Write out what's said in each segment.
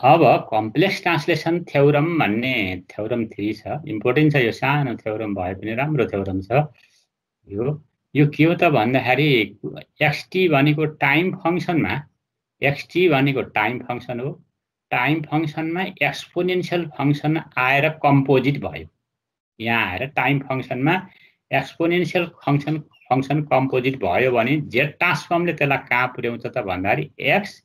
अब complex translation theorem भन्ने theorem 3 छ। इम्पोर्टेन्ट छ यो, सानो थ्योरम भए पनि राम्रो थ्योरम छ यो के हो त भन्दाखेरि xt भनेको टाइम फंक्सनमा, xt भनेको टाइम फंक्सन हो। टाइम फंक्सनमा एक्सपोनेन्शियल फंक्सन आएर कम्पोजिट भयो। यहाँ आएर टाइम फंक्सनमा एक्सपोनेन्शियल फंक्सन कम्पोजिट भयो भने जेड ट्रान्सफर्मले त्यसलाई कहाँ पुर्याउँछ त भन्दाखेरि एक्स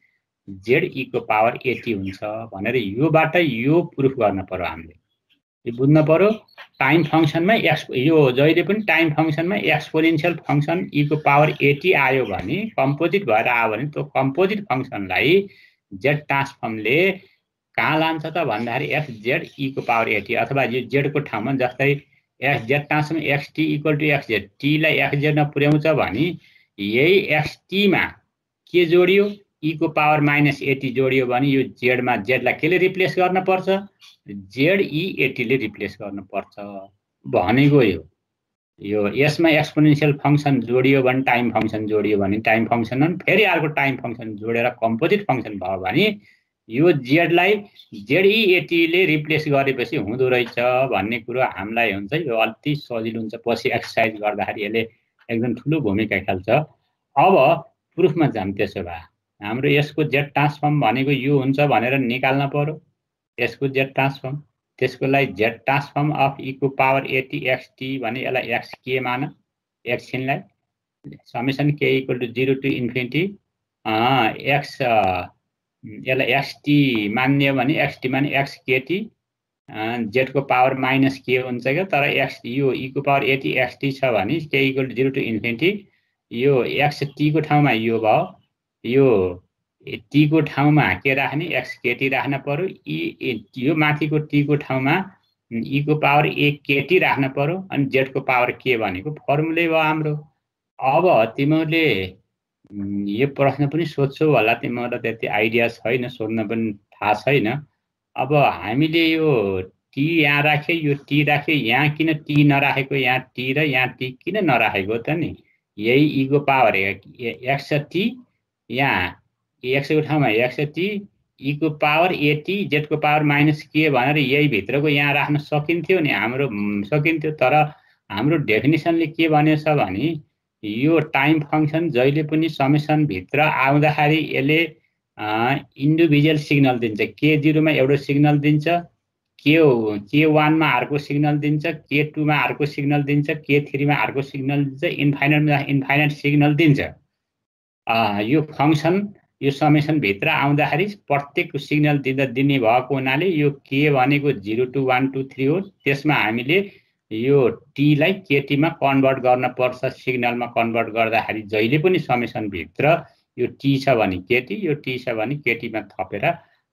जेड ई को पावर 80 हुन्छ भनेर योबाट यो प्रुफ गर्न पर्यो। हामीले यो बुझ्न पर्यो। टाइम फंक्सनमा यो जहिले पनि टाइम फंक्सनमा एक्सपोनेन्शियल फंक्सन ई को पावर 80 आयो भने कम्पोजिट भएर आयो भने त्यो कम्पोजिट फंक्सनलाई जेड ट्रान्सफर्मले कहाँ लान्छ त भन्दाखेरि एक्स जेड ई को पावर 80 अथवा यो जेड को ठाउँमा जस्तै X Z transform X T equal to X Z, T लाई एक्स जेडमा पुर्याउँछ भने यही एक्स टीमा के जोडियो ई को पावर -80 जोडियो भने यो जेडमा जेडलाई केले रिप्लेस गर्न पर्छ, जेड ई 80 ले रिप्लेस गर्न पर्छ भनेको यो यसमा एक्सपोनेन्शियल फंक्सन जोडियो भने टाइम फंक्सन जोडियो भने टाइम फंक्सन फेरि अर्को टाइम फंक्सन जोडेर कम्पोजिट फंक्सन भयो भने यो जेडलाई जेड ई 80 ले रिप्लेस गरेपछि हुँदो रहेछ भन्ने कुरो हामीलाई हुन्छ। यो अति सजिलो हुन्छ, पछि एक्सरसाइज गर्दाखेरि यसले एकदम ठुलो भूमिका खेल्छ। अब प्रुफमा जाम। त्यसो भए हाम्रो यसको जेड ट्रान्सफर्म भनेको यो हुन्छ भनेर निकाल्न पर्यो। यसको जेड ट्रान्सफर्म, त्यसको लागि जेड ट्रान्सफर्म अफ ई को पावर 80 xt भने यसलाई एक्स के मान, एकछिनलाई summation K equal to 0 to infinity X यसलाई एक्सटी मान्यो भने एक्सटी माने एक्स केटी जेड को पावर माइनस के हुन्छ क्या। तर एक्स यो ई को पावर 80 एक्सटी छ भने के इक्वल टू 0 टू इन्फिनिटी यो एक्स टी को ठाउँमा यो भयो, यो टी को ठाउँमा के राख्ने एक्स केटी राख्न पर्यो। यो माथिको टी को ठाउँमा ई को पावर ए केटी राख्न पर्यो अनि जेड को पावर के भनेको फर्मुलै भयो हाम्रो। अब तिमीहरूले यो प्रश्न पनि सोध्छौ होला, तिमीहरूलाई त्यति आइडिया छैन, सोध्न पनि थाहा छैन। अब हामीले यो टी यहाँ राखे, यो टी राखे, यहाँ किन टी नराखेको, यहाँ टी र यहाँ टी किन नराखेको त नि, यही ई को पावर एक्स टी यहाँ एक्स को ठाउँमा एक्स टी ई को पावर 80 जेड को पावर माइनस के भनेर यही भित्रको यहाँ राख्न सकिन्थ्यो नि, हाम्रो सकिन्थ्यो। तर हाम्रो डेफिनेसनले के भनेछ भने यो टाइम फंक्सन जहिले पनि समेसन भित्र आउँदाखेरि यसले इन्डिभिजुअल सिग्नल दिन्छ। K0 मा एउटा सिग्नल दिन्छ, K1 मा अर्को सिग्नल दिन्छ, K2 मा अर्को सिग्नल दिन्छ, K3 मा अर्को सिग्नल दिन्छ, इन्फाइनाइट सिग्नल दिन्छ। यो फंक्सन यो समेसन भित्र आउँदाखेरि प्रत्येक सिग्नल दिने भएको हुनाले यो के भनेको 0 to 1 to 3 हो। त्यसमा हामीले यो टी लाई केटी मा कन्भर्ट गर्न पर्छ। सिग्नलमा कन्भर्ट गर्दाखेरि जहिले पनि समेसन भित्र यो टी छ भने केटी, यो टी छ भने केटी मा थपेर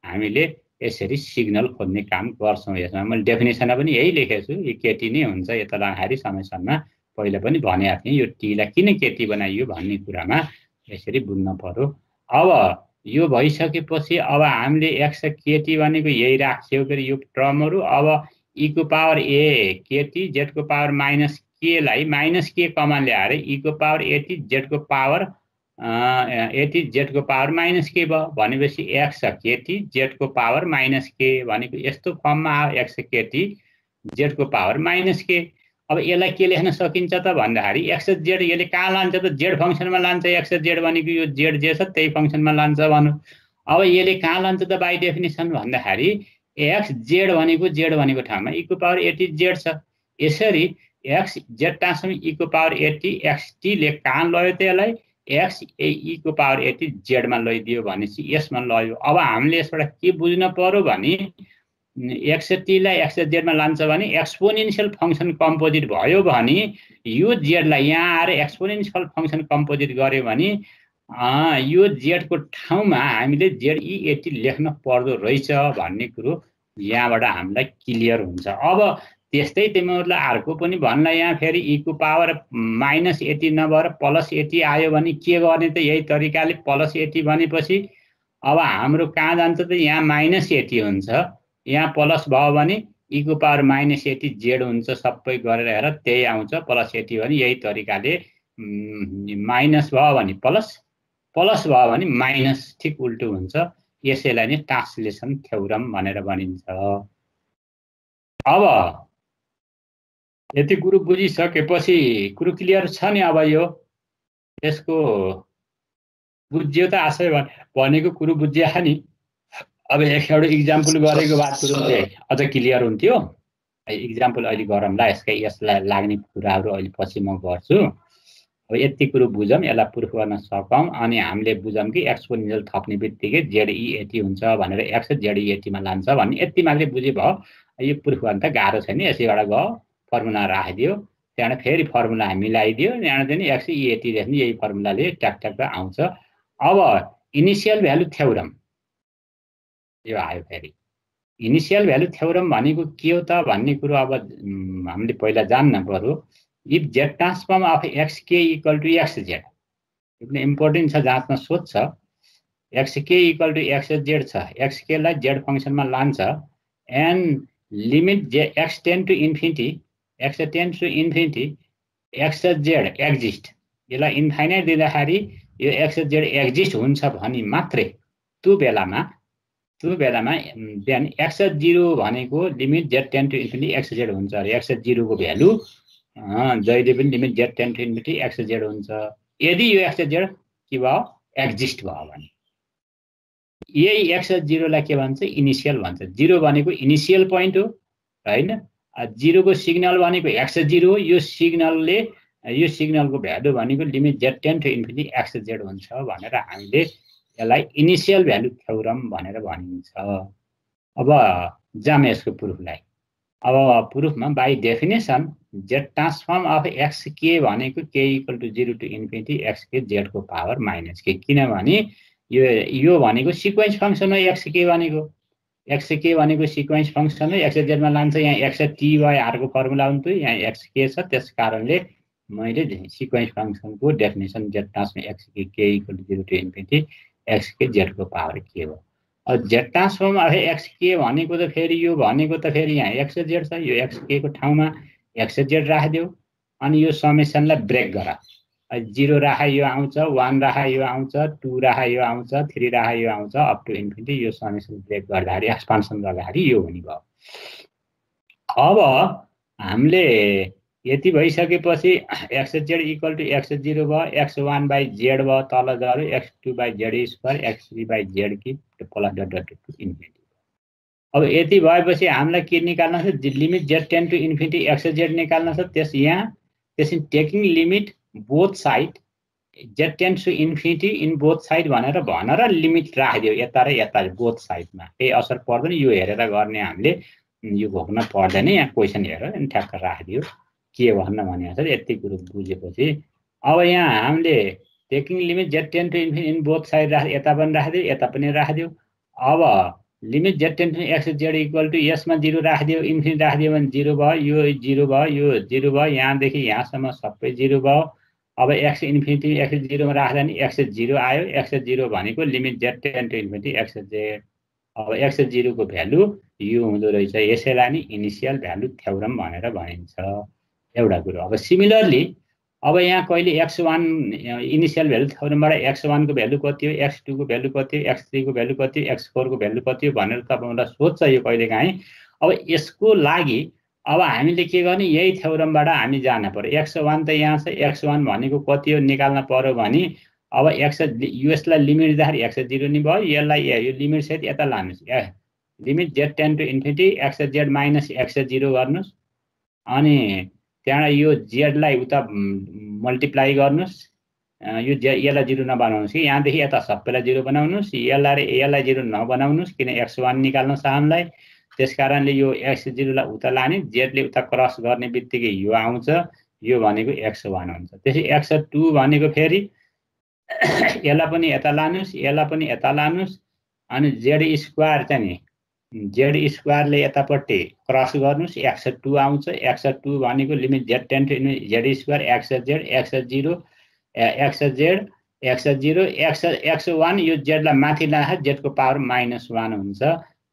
हामीले यसरी सिग्नल खोज्ने काम गर्छौं। यसमा मैले डेफिनेसनमा पनि यही लेखेको छु, यो केटी नै हुन्छ यता लाँदाखेरि समेसनमा। पहिले पनि भनेको थिएँ यो टी लाई किन केटी बनाइयो भन्ने कुरामा यसरी बुझ्न पर्यो। अब यो भइसकेपछि अब हामीले एक्स केटी भनेको यही राख्छौं फेरि यो टर्महरु। अब ई को पावर ए केटी जेड को पावर माइनस के लाई माइनस के कमन ल्याएर ई को पावर 80 जेड को पावर 80 जेड को पावर माइनस के भयो भनेपछि एक्स केटी जेड को पावर माइनस के भनेको यस्तो फर्ममा आयो, एक्स केटी जेड को पावर माइनस के। अब यसलाई के लेख्न सकिन्छ त भन्दाखेरि एक्स जेड यसले कहाँ लान्छ त जेड फंक्सनमा लान्छ। एक्स जेड भनेको यो जेड जे छ त्यही फंक्सनमा लान्छ भनौं। अब यसले कहाँ लान्छ त बाइ डेफिनेसन भन्दाखेरि एक्स जेड भनेको ठाउँमा ई को पावर 80 जेड छ। यसरी एक्स जेड ट्रान्सफर्म ई को पावर 80 एक्स टी ले कहाँ लयो त यसलाई एक्स ई को पावर 80 जेड मा लैदियो भनेपछि यसमा लयो। अब हामीले यसबाट के बुझ्न पर्यो भने एक्स टी लाई एक्स जेड मा लान्छ भने एक्सपोनेन्शियल फंक्सन कम्पोजिट भयो भने यो जेड लाई यहाँ आएर एक्सपोनेन्शियल फंक्सन कम्पोजिट गर्यो भने यो जेड को ठाउँमा हामीले जेड ई 80 लेख्न पर्दो रहेछ भन्ने कुरो यहाँबाट हामीलाई क्लियर हुन्छ। अब त्यस्तै तिमीहरूलाई अर्को पनि भन्ला, यहाँ फेरि ई को पावर -80 नभएर +80 आयो भने के गर्ने त यही तरिकाले +80 भनेपछि अब हाम्रो कहाँ जान्छ त यहाँ -80 हुन्छ, यहाँ प्लस भयो भने ई को पावर -80 जेड हुन्छ। सबै गरेर हेर त्यही आउँछ +80 भने यही तरिकाले माइनस भयो भने प्लस भयो भने माइनस, ठिक उल्टो हुन्छ। यसैलाई नै ट्रान्सलेसन थ्योरम भनेर भनिन्छ। अब यति कुरो बुझिसकेपछि कुरो क्लियर छ नि। अब यो यसको बुझ्यो त आशय भनेको कुरो बुझ्या नि। अब एउटा इक्जाम्पल गरेको बाद कुरो अझ क्लियर हुन्थ्यो। इक्जाम्पल अहिले गरौँला, यसलाई लाग्ने कुराहरू अहिले पछि म गर्छु। अब यति कुरो बुझौँ, यसलाई प्रुफ गर्न सकौँ, अनि हामीले बुझौँ कि एक्सपोनेन्शियल थप्ने बित्तिकै जेडई80 हुन्छ भनेर एक्स जेडई80मा लान्छ भन्ने यति मात्रै बुझे भयो। यो प्रुफ गर्न त गाह्रो छैन। यसैबाट गयो फर्मुला राखिदियो, त्यहाँबाट फेरि फर्मुला मिलाइदियो, त्यहाँबाट चाहिँ एक्स ई80 देख्ने यही फर्मुलाले ट्याक आउँछ। अब इनिसियल भ्यालु थ्योरम यो आयो। फेरि इनिसियल भ्यालु थ्योरम भनेको के हो त भन्ने कुरो अब हामीले पहिला जान्न पर्यो। If z transform of x k equal to x z, एकदम इम्पोर्टेन्ट छ, जाँच्न सोध्छ। एक्सके इक्वल टु एक्सजेड छ, एक्सकेलाई जेड फङ्सनमा लान्छ, and limit x tend to infinity x z exist, यसलाई इन्फाइनाइट दिँदाखेरि यो एक्सजेड एक्जिस्ट हुन्छ भने मात्रै त्यो बेलामा देन एक्स0 भनेको limit z tend to infinity x z हुन्छ अरे। एक्स0 को भ्यालु जहिले पनि limit z tend to infinity x z हुन्छ यदि यो एक्सजेड के भयो एक्जिस्ट भयो भने। यही एक्स0 लाई के भन्छ इनिसियल भन्छ। 0 भनेको इनिसियल पोइन्ट हो हैन। 0 को सिग्नल भनेको एक्स0, यो सिग्नलको भ्यालु भनेको limit z tend to infinity x z हुन्छ भनेर हामीले यसलाई इनिसियल भ्यालु थ्योरम भनेर भनिन्छ। अब जाम यसको प्रुफलाई। अब प्रुफमा by definition Z transform of x k भनेको k equal to 0 to infinity x के जेड को पावर माइनस के, किनभने यो भनेको सिक्वेन्स फङ्सन हो। एक्स के भनेको सिक्वेन्स फङ्सन हो, एक्सजेडमा लान्छ। यहाँ एक्स टी बाई आरको फर्मुला हुन्थ्यो, यहाँ एक्स के छ, त्यस कारणले मैले सिक्वेन्स फङ्सनको definition Z transform x k equal to 0 to infinity x के जेड को पावर के हो। अब Z transform of x k भनेको त फेरि यो भनेको त फेरि यहाँ एक्सजेड छ, यो एक्स के को ठाउँमा एक्सजेड राखिदियो, अनि यो समेसनलाई ब्रेक गर। 0 राखा यो आउँछ, 1 राखा यो आउँछ, 2 राखा यो आउँछ, 3 राखा यो आउँछ, अप टु इन्फिनिटी। यो समेसन ब्रेक गर्दाखेरि एक्सपान्सन गर्दाखेरि यो हुने भयो। अब हामीले यति भइसकेपछि एक्सजेड इक्वल टु एक्स0 भयो, x1 बाई जेड भयो, तल गयो x2 by z square, x3 by z cube plus dot dot to infinity. अब यति भएपछि हामीलाई के निकाल्न छ, limit z tend to infinity x z निकाल्न छ। त्यसपछि taking limit both side z tend to infinity in both side भनेर लिमिट राखिदियो यता र यता बोथ साइडमा। केही असर पर्दैन, यो हेरेर गर्ने हामीले, यो घोक्न पर्दैन। यहाँ क्वेसन हेरेर ठ्याक्क राखिदियो के भन्न भनेको छ। यति कुरो बुझेपछि अब यहाँ हामीले taking limit z tend to infinity in both side यता पनि राखिदियो, यता पनि राखिदियो। अब limit z tend to x z equal to यसमा 0 राखिदियो, इन्फिनिटी राखिदियो भने 0 भयो, यो 0 भयो, यो 0 भयो, यहाँदेखि यहाँसम्म सबै 0 भयो। अब एक्स इन्फिनिटी x0 मा राख्दा नि x0 आयो। x0 भनेको limit z tend to infinity x z. अब x0 को भ्यालु यो हुँदो रहेछ। यसैलाई नि इनिसियल भ्यालु थ्योरम भनेर भनिन्छ एउटा कुरो। अब सिमिलरली अब यहाँ कहिले x1 इनिसियल भ्यालु थ्योरमबाट x1 को भ्यालु कति हो, x2 को भ्यालु कति हो, x3 को भ्यालु कति हो, x4 को भ्यालु कति हो भनेर तपाईलाई सोध्छ यो कहिलेकाहीँ। अब यसको लागि अब हामीले के गर्ने, यही थ्योरमबाट हामी जान पर्यो। x1 त यहाँ छ, x1 भनेको कति हो निकाल्न पर्यो भने अब यसलाई लिमिट दिँदाखेरि x0 नि भयो, यसलाई यो लिमिट सहित यता लानुहोस्, limit z tend to infinity x z minus x0 गर्नुहोस्, अनि त्यहाँबाट यो जेडलाई उता मल्टिप्लाई गर्नुहोस्। यो यसलाई 0 नबनाउनुहोस् कि यहाँदेखि यता सबैलाई 0 बनाउनुहोस्, यसलाई 0 नबनाउनुहोस् किन x1 निकाल्न छ हामीलाई। त्यस कारणले यो x0 लाई उता लाने, जेडले उता क्रस गर्ने बित्तिकै यो आउँछ, यो भनेको x1 हुन्छ। त्यसै x2 भनेको फेरि यसलाई पनि यता लानुहोस्, यसलाई पनि यता लानुहोस्, अनि जेड स्क्वायर चाहिँ नि जेड स्क्वायरले यतापट्टि क्रस गर्नुहोस्, x2 आउँछ। x2 भनेको limit z tend to z square x z x1 यो जेडलाई माथि लाँदा जेडको पावर -1 हुन्छ,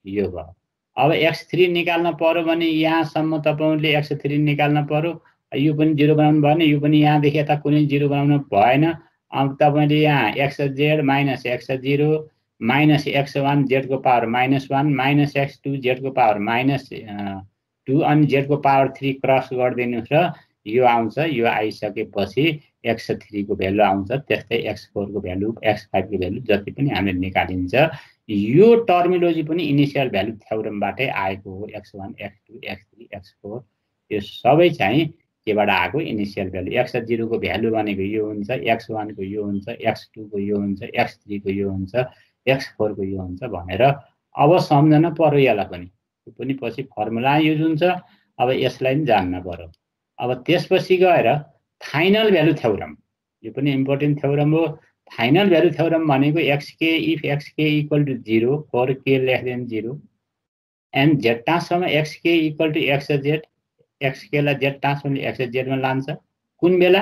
यो भयो। अब x3 निकाल्न पर्यो भने यहाँसम्म तपाईले x3 निकाल्न पर्यो, यो पनि 0 बनाउनु भएन, यो पनि यहाँदेखि यता कुनै 0 बनाउनु भएन। अब तपाईले यहाँ XZ minus x0 minus x1 z को पावर -1 माइनस x2 z को पावर -2 अनि z को पावर 3 क्रस गरिदिनुस् र यो आउँछ। यो आइसकेपछि x3 को भ्यालु आउँछ। त्यस्तै x4 को भ्यालु, x5 को भ्यालु जति पनि हामीले निकालिन्छ। यो टर्मिनोलोजी पनि इनिशियल भ्यालु थ्योरमबाटै आएको हो। x1 x2 x3 x4 यो सबै चाहिँ केबाट आएको? Initial value. x0 को भ्यालु भनेको यो हुन्छ, x1 को यो हुन्छ, x2 को यो हुन्छ, x3 को यो हुन्छ, x4 को यो हुन्छ भनेर अब सम्झन पर्यो यसलाई पनि। यो पनि पछि फर्मुला युज हुन्छ। अब यसलाई पनि जान्न पर्यो। अब त्यसपछि गएर फाइनल भ्यालु थ्योरम, यो पनि इम्पोर्टेन्ट थ्योरम हो। फाइनल भ्यालु थ्योरम भनेको xk if xk equal to 0 for k less than 0 and z transform xk equal to xz, xk लाई z ट्रान्सफर्म xz मा लान्छ। कुन बेला?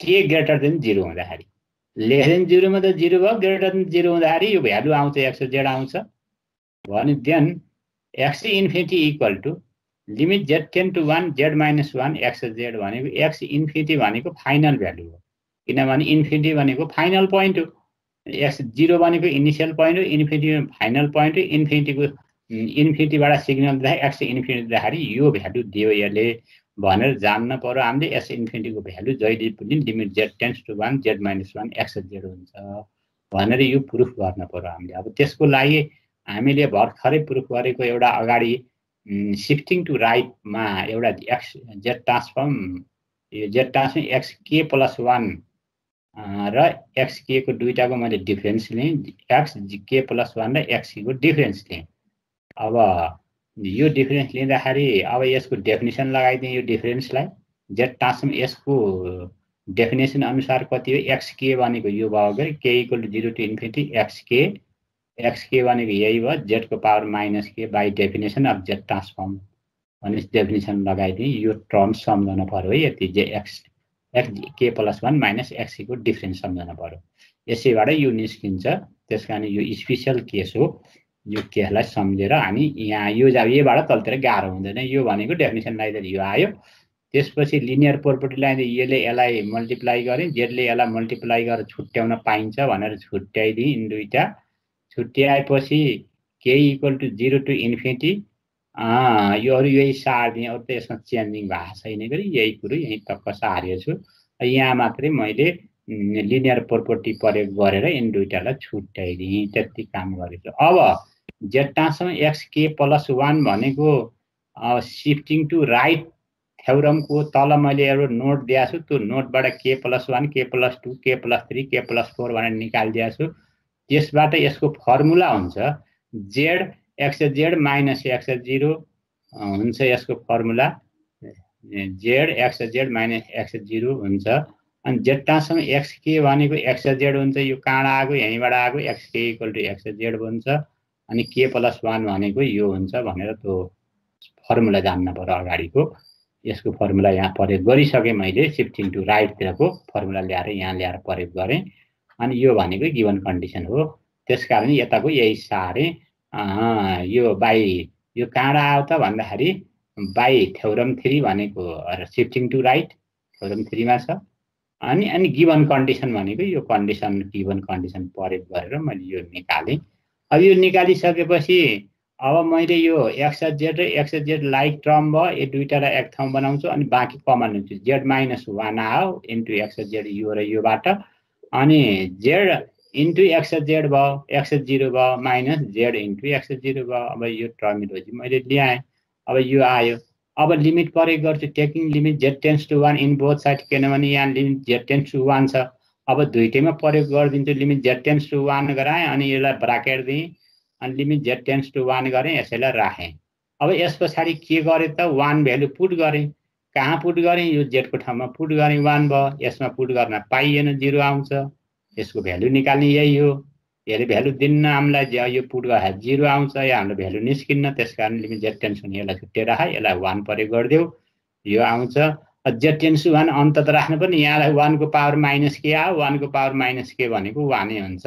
k ग्रेटर देन 0 हुँदाखेरि। लेस देन 0 मा त 0 भयो, ग्रेटर देन 0 हुँदाखेरि यो भ्यालु आउँछ, xz आउँछ। भने then x infinity equal to limit z tend to 1 z minus 1 xz भनेको x इन्फिनिटी भनेको फाइनल भ्यालु हो। किनभने इन्फिनिटी भनेको फाइनल पोइन्ट हो। x0 भनेको इनिशियल पोइन्ट हो, इन्फिनिटी फाइनल पोइन्ट हो। इन्फिनिटीबाट सिग्नल दिँदा x इन्फिनिटी दिँदाखेरि यो भ्यालु दियो यसले भनेर जान्न पर्यो हामीले। x इन्फिनिटीको भ्यालु जहिले पनि limit z tends to 1 z minus 1 xz हुन्छ भनेर यो प्रुफ गर्न पर्यो हामीले। अब त्यसको लागि हामीले भर्खरै प्रुफ गरेको एउटा अगाडि शिफ्टिङ टु राइटमा एउटा z ट्रान्सफर्म, यो z ट्रान्सफर्म xk प्लस 1 र xk को दुईटाको मैले डिफरेन्स लिएँ, xk प्लस 1 र xk को डिफरेन्स लिएँ। अब यो डिफरेन्स लिँदाखेरि अब यसको डेफिनेसन लगाइदिएँ। यो डिफरेन्सलाई z ट्रान्सफर्म यसको डेफिनेसन अनुसार कति हो? xk भनेको यो भयो के k equal to 0 to infinity xk भनेको यही भयो, z को power minus k by definition of z transform भने डेफिनेसन लगाइदिएँ। यो टर्म सम्झन पर्यो है। यति k प्लस 1 माइनस xk को डिफरेन्स सम्झन पर्यो। यसैबाट यो निस्किन्छ। त्यसकारण यो स्पेशल केस हो। यो केसलाई सम्झेर हामी यहाँ यो यहीबाट तलतिर गाह्रो हुँदैन। यो भनेको डेफिनेसन लगाइदिएर यो आयो। त्यसपछि लिनियर प्रोपर्टी लगाइदिए यसले यसलाई मल्टिप्लाई गरेँ, जेले यसलाई मल्टिप्लाई गरेर छुट्याउन पाइन्छ भनेर छुट्याइदिएँ। यिन दुईटा छुट्याएपछि k equal to 0 to infinity यो अरू यही सार्दिएँ। अरू त यसमा चेन्जिङ भएको छैन गरी यही कुरो यहीँ टक्क सारेको छु। यहाँ मात्रै मैले लिनियर प्रोपर्टी प्रयोग गरेर यिन दुईटालाई छुट्याइदिएँ। त्यति काम गरेको। अब z ट्रान्सफर्म xk प्लस 1 भनेको शिफ्टिङ टु राइट थ्योरमको तल मैले एउटा नोट दिएको छु। त्यो नोटबाट k plus 1 k plus 2 k plus 3 k plus 4 भनेर निकालिदिएको छु। त्यसबाट यसको फर्मुला हुन्छ z xz माइनस xz0 हुन्छ। यसको formula z xz minus xz0 हुन्छ। अनि z ट्रान्सफर्म xk भनेको xz हुन्छ। यो कहाँबाट आएको? यहीँबाट आएको। xk इक्वल टु xz हुन्छ। अनि k प्लस 1 भनेको यो हुन्छ भनेर त्यो फर्मुला जान्न पर्यो अगाडिको। यसको फर्मुला यहाँ प्रयोग गरिसकेँ मैले। शिफ्टिङ टु राइटतिरको फर्मुला ल्याएर यहाँ ल्याएर प्रयोग गरेँ। अनि यो भनेको गिभन कन्डिसन हो। त्यसकारण यताको यही सारेँ। यो बाई यो कहाँबाट आयो त भन्दाखेरि बाई थ्योरम 3 भनेको शिफ्टिङ टु राइट थ्योरम 3 मा छ। अनि गिभन कन्डिसन भनेको यो कन्डिसन गिभन कन्डिसन प्रयोग गरेर मैले यो निकालेँ। अब यो निकालिसकेपछि अब मैले यो xz र xz लाइक टर्म भयो। यो दुईटालाई एक ठाउँ बनाउँछु अनि बाँकी कमन लिन्छु। z माइनस 1 आयो इन्टु xz यो र योबाट अनि z इन्टु xz भयो, x0 भयो माइनस z इन्टु x0 भयो। अब यो टर्मिनोलोजी मैले ल्याएँ। अब यो आयो। अब लिमिट प्रयोग गर्छु। Taking limit z tends to 1 in both side, किनभने यहाँ लिमिट z टेन्ड्स टु 1 छ। अब दुईटैमा प्रयोग गरिदिन्छु। लिमिट z टेन्ड्स टु 1 गराएँ अनि यसलाई ब्राकेट दिएँ अनि लिमिट z टेन्ड्स टु 1 गरेँ, यसैलाई राखेँ। अब यस पछाडि के गरेँ त 1 भ्यालु पुट गरेँ। कहाँ पुट गरेँ? यो z को ठाउँमा पुट गरेँ 1 भयो। यसमा पुट गर्न पाइएन, 0 आउँछ। यसको भ्यालु निकाल्ने यही हो। यसले भ्यालु दिन्न हामीलाई। यो पुट गर्दा 0 आउँछ। या हाम्रो भ्यालु निस्किन्न। त्यसकारण लिमिट z टेन्ड्स टु यसलाई छुट्याएर राख, यसलाई 1 प्रयोग गरिदेऊ, यो आउँछ। z टेन्ड्स टु 1 अन्त त राख्नु पनि यहाँलाई 1 को पावर माइनस k आयो। 1 को पावर माइनस k भनेको 1 नै हुन्छ।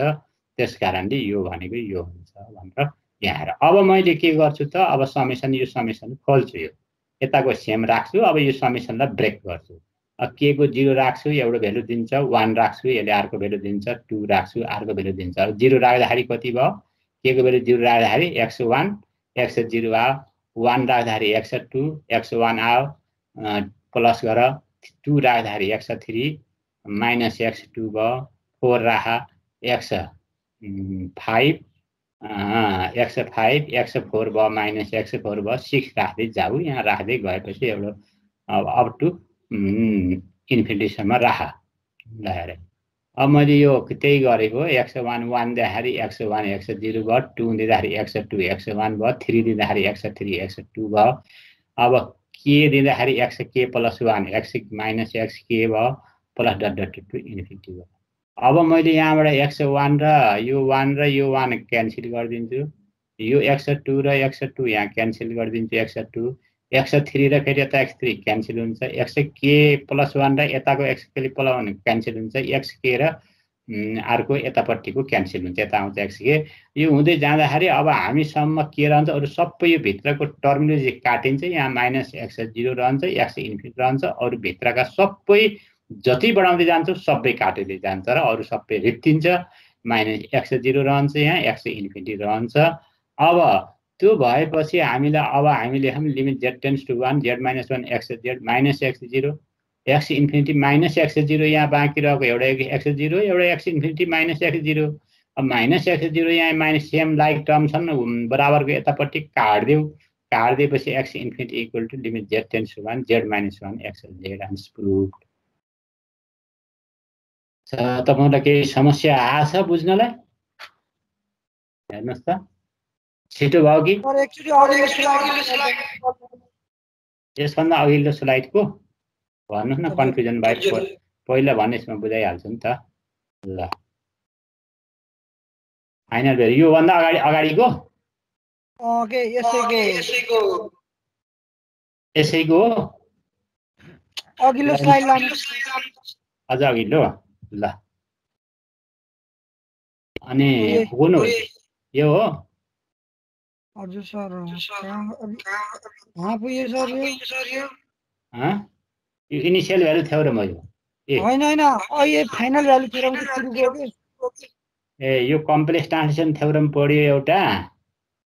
त्यसकारणले यो भनेको यो हुन्छ भनेर यहाँ आएर अब मैले के गर्छु त अब समेसन यो समेसन खोल्छु। यो यताको सेम राख्छु। अब यो समेसनलाई ब्रेक गर्छु। के को 0 राख्छु एउटा भेल्यु दिन्छ 1 राख्छु यसले r को भेल्यु दिन्छ 2 राख्छु r को भेल्यु दिन्छ 0 राख्दाखेरि कति भयो के को भेल्यु 0 राख्दाखेरि x1 x0 आयो 1 राख्दाखेरि x2 x1 आयो प्लस गर 2 राख्दाखेरि x3 माइनस x2 भयो 4 राख x5 x5 x4 भयो माइनस x4 भयो 6 राख्दै जाऊ यहाँ राख्दै गएपछि एउटा अप टु इन्फिनिटीसम्म राख ल हेरे अब मैले यो त्यही गरेको x1 1 दिँदाखेरि x1 x0 भयो 2 दिँदाखेरि x2 x1 भयो 3 दिँदाखेरि x3 x2 भयो अब के दिँदाखेरि xk + 1 x माइनस xk भयो plus dot dot to infinity भयो अब मैले यहाँबाट x1 र यो 1 क्यान्सल गरिदिन्छु यो x2 र x2 यहाँ क्यान्सल गरिदिन्छु x2 x3 र फेरि यता x3 क्यान्सल हुन्छ xk + 1 र यताको xk + 1 क्यान्सल हुन्छ xk र अर्को यतापट्टिको क्यान्सल हुन्छ यता आउँछ xk यो हुँदै जाँदाखेरि अब हामीसम्म के रहन्छ अरु सबै यो भित्रको टर्मिनोलोजी काटिन्छ यहाँ माइनस x0 रहन्छ x इन्फिनिटी रहन्छ अरु भित्रका सबै जति बढाउँदै जान्छ सबै काट्दै जान्छ र अरु सबै रित्तिन्छ माइनस x0 रहन्छ यहाँ x इन्फिनिटी रहन्छ अब त्यो भएपछि हामीले हम limit z tends to 1 z - 1 xz minus x0 x infinity minus x0 यहाँ बाँकी रहेको एउटा x0 एउटा x इन्फिनिटी माइनस x0 अब माइनस x0 यहाँ माइनस सेम लाइक टर्म छन् बराबरको यतापट्टि काट्दिएपछि x infinity equal to limit z tends to 1 z - 1 xz and prove तपाईलाई केही समस्या आछ बुझ्नलाई हेर्नुस् त छिटो भयो कि यसभन्दा अघिल्लो स्लाइडको भन्नुस् न कन्फ्युजन भयो पहिला भनेसमा बुझाइहाल्छु नि त ल फाइनल भेल्यु यो भन्दा अगाडिको ओके यसैको अघिल्लो स्लाइड लानु अझ अघिल्लो ल अनि कुन हो यो हो हजुर सर पुगे सर यो यो इनिशियल भ्यालु थ्योरम हो यो हैन अहिले फाइनल भ्यालु थ्योरम सुरु गर्यो ए यो कम्प्लेक्स ट्रान्सलेसन थ्योरम पढ्यो एउटा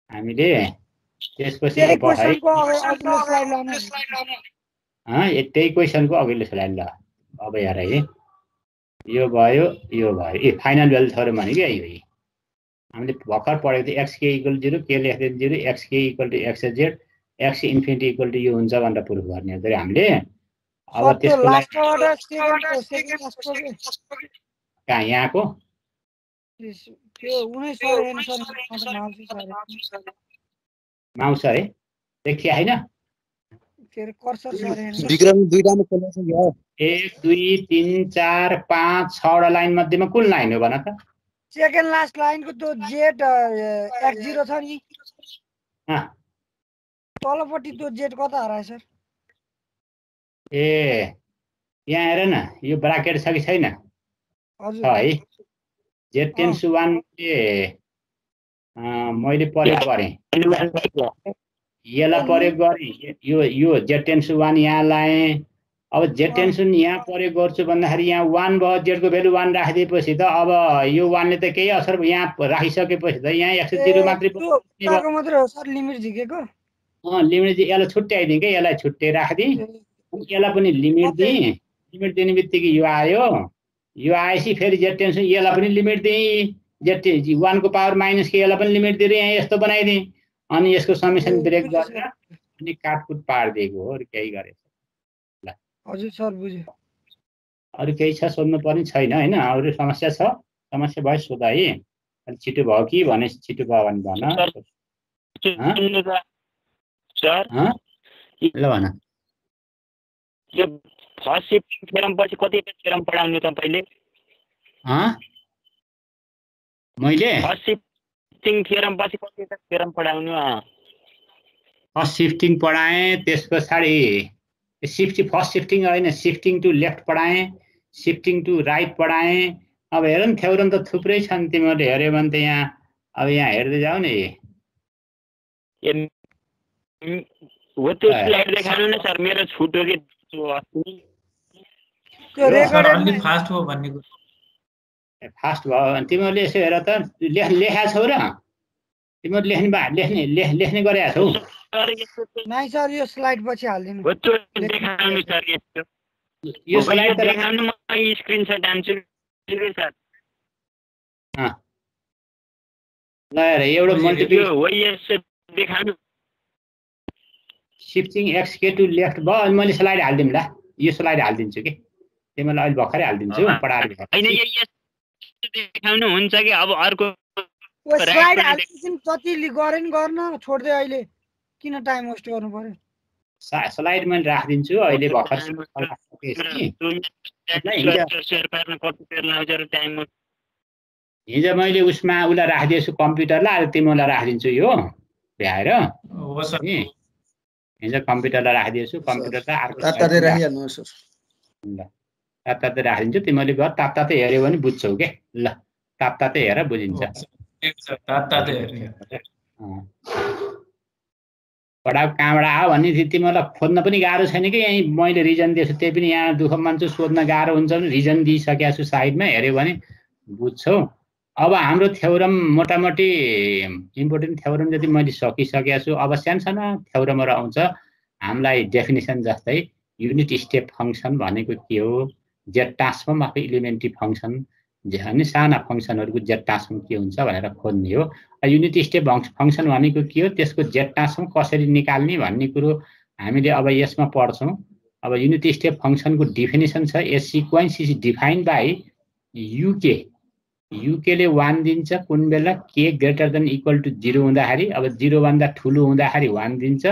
हामीले त्यसपछि त्यही क्वेसनको अघिल्लो स्लाइड ल अब हेर है यो भयो ए फाइनल भ्यालु थ्योरम भनेको यही हो हामीले भर्खर पढेको थियो xk = 0 के लेख्दै 0 xk = xz x इन्फिनिटी = यो हुन्छ भनेर प्रुफ गर्ने हो हामीले अब त्यसको कहाँ यहाँको माउस है देखिया हैन विक्रम दुईटामा खोल्नु छ यो 1 2 3 4 5 6 वटा लाइन मध्येमा कुन लाइन हो भन त सेकेन्ड लास्ट लाइनको त्यो z x0 छ नि तलपट्टि त्यो z कता हरायो सर ए यहाँ हेर न यो ब्राकेट छ कि छैन हजुर है z टेन्ड्स टु 1 मैले प्रयोग गरे यसलाई प्रयोग गरे यो z टेन्ड्स टु 1 यहाँ लाए अब z टेन्ड्स टु यहाँ प्रयोग गर्छु भन्दाखेरि यहाँ 1 भयो z को भेल्यु 1 राखिदिएपछि त अब यो 1 ले त केही असर यहाँ राखिसकेपछि त यहाँ x0 मात्रै ताको मात्र हो सर लिमिट झिकेको लिमिट यसलाई छुट्याइदिए के यसलाई छुट्टै राख्दिए यसलाई पनि लिमिट दिए लिमिट दिने बित्तिकै यो आएपछि फेरि z टेन्ड्स टु यसलाई पनि लिमिट दिए z 1 को पावर माइनस के यसलाई पनि लिमिट दिएर यहाँ यस्तो बनाइदिए अनि यसको समेसन ब्रेक गरेर अनि काटकुट पार्दिएको हो अरु केही गरे ल हजुर सर बुझ्यो अरु केही छ सोध्नु पर्ने छैन हैन अरु समस्या छ समस्या भयो सोध है अलि छिटो भयो कि भने छिटो भयो भने भन सर ल भन यो फर्स्ट शिफ्टिङ थ्योरम पछि कति थ्योरम पढाउनु तपाईले मैले फर्स्ट शिफ्टिङ थ्योरम पछि कति थ्योरम पढाउनु फर्स्ट शिफ्टिङ पढाए त्यसपछि फर्स्ट शिफ्टिङ हैन शिफ्टिङ टु लेफ्ट पढाए शिफ्टिङ टु राइट पढाए अब हेर न थ्योरम त थुप्रै छन् तिमीले हेर्यो भने त यहाँ अब यहाँ हेर्दै जाऊ नि वो त्यो स्लाइड देखाउनु न सर मेरो छुट्यो के त्यो रेकर्डेड अलि फास्ट हो भन्ने कुरा फास्ट भयो अनि तिमीहरूले यसो हेर त लेखा छौ र तिमीहरू लेख्ने गरेका छौ नाइ सर यो स्लाइड पछि हाल्दिनु देखाउनु सर यस्तो यो स्लाइड त देखाउनु म स्क्रिनशट हान्छु सर ल हेर एउटा मल्टिप्लिकेसन हो यस देखाउनु शिफ्टिङ XK टु लेफ्ट भयो अनि मैले स्लाइड हाल्दिम ल यो स्लाइड हाल्दिन्छु कि तिमीलाई अहिले भर्खरै हाल्दिन्छु पढाएर हैन यो देखाउनु हुन्छ कि अब अर्को स्लाइड हाल्दिन्छन् जति गरे नि गर्न छोड्दै अहिले किन टाइम वेस्ट गर्नु पर्यो स्लाइड मैले राखिदिन्छु अहिले भर्खर हिजो मैले उसमा उसलाई राखिदिएछु कम्प्युटरलाई अहिले तिमीलाई राखिदिन्छु यो भ्याएर हिजो कम्प्युटरलाई राखिदिएछु कम्प्युटर त अर्को तात्तातै राखिदिन्छु तिमीले गर तात्तातै हेऱ्यो भने बुझ्छौ के ल तात्तातै हेर बुझिन्छ पढाउ कहाँबाट आयो भने तिमीलाई खोज्न पनि गाह्रो छैन कि यहीँ मैले रिजन दिएछु त्यही पनि यहाँ दुःख मान्छु सोध्न गाह्रो हुन्छ भने रिजन दिइसकेको छु साइडमा हेऱ्यो भने बुझ्छौ अब हाम्रो थ्योरम मोटामोटी इम्पोर्टेन्ट थ्योरम जति मैले सकिसकेको छु अब सानसानो थ्योरमहरू आउँछ हामीलाई डेफिनेसन जस्तै युनिट स्टेप फङ्सन भनेको के हो जेड ट्रान्सफर्म अफ इलिमेन्ट्री फङ्सन अनि साना फङ्सनहरूको जेड ट्रान्सफर्म के हुन्छ भनेर खोज्ने हो युनिट स्टेप फङ्सन भनेको के हो त्यसको जेड ट्रान्सफर्म कसरी निकाल्ने भन्ने कुरो हामीले अब यसमा पढ्छौँ अब युनिट स्टेप फङ्सनको डिफिनेसन छ ए सिक्वेन्स इज डिफाइन्ड बाई युकेले 1 दिन्छ कुन बेला के ग्रेटर देन इक्वल टु 0 हुँदाखेरि अब 0 भन्दा ठुलो हुँदाखेरि 1 दिन्छ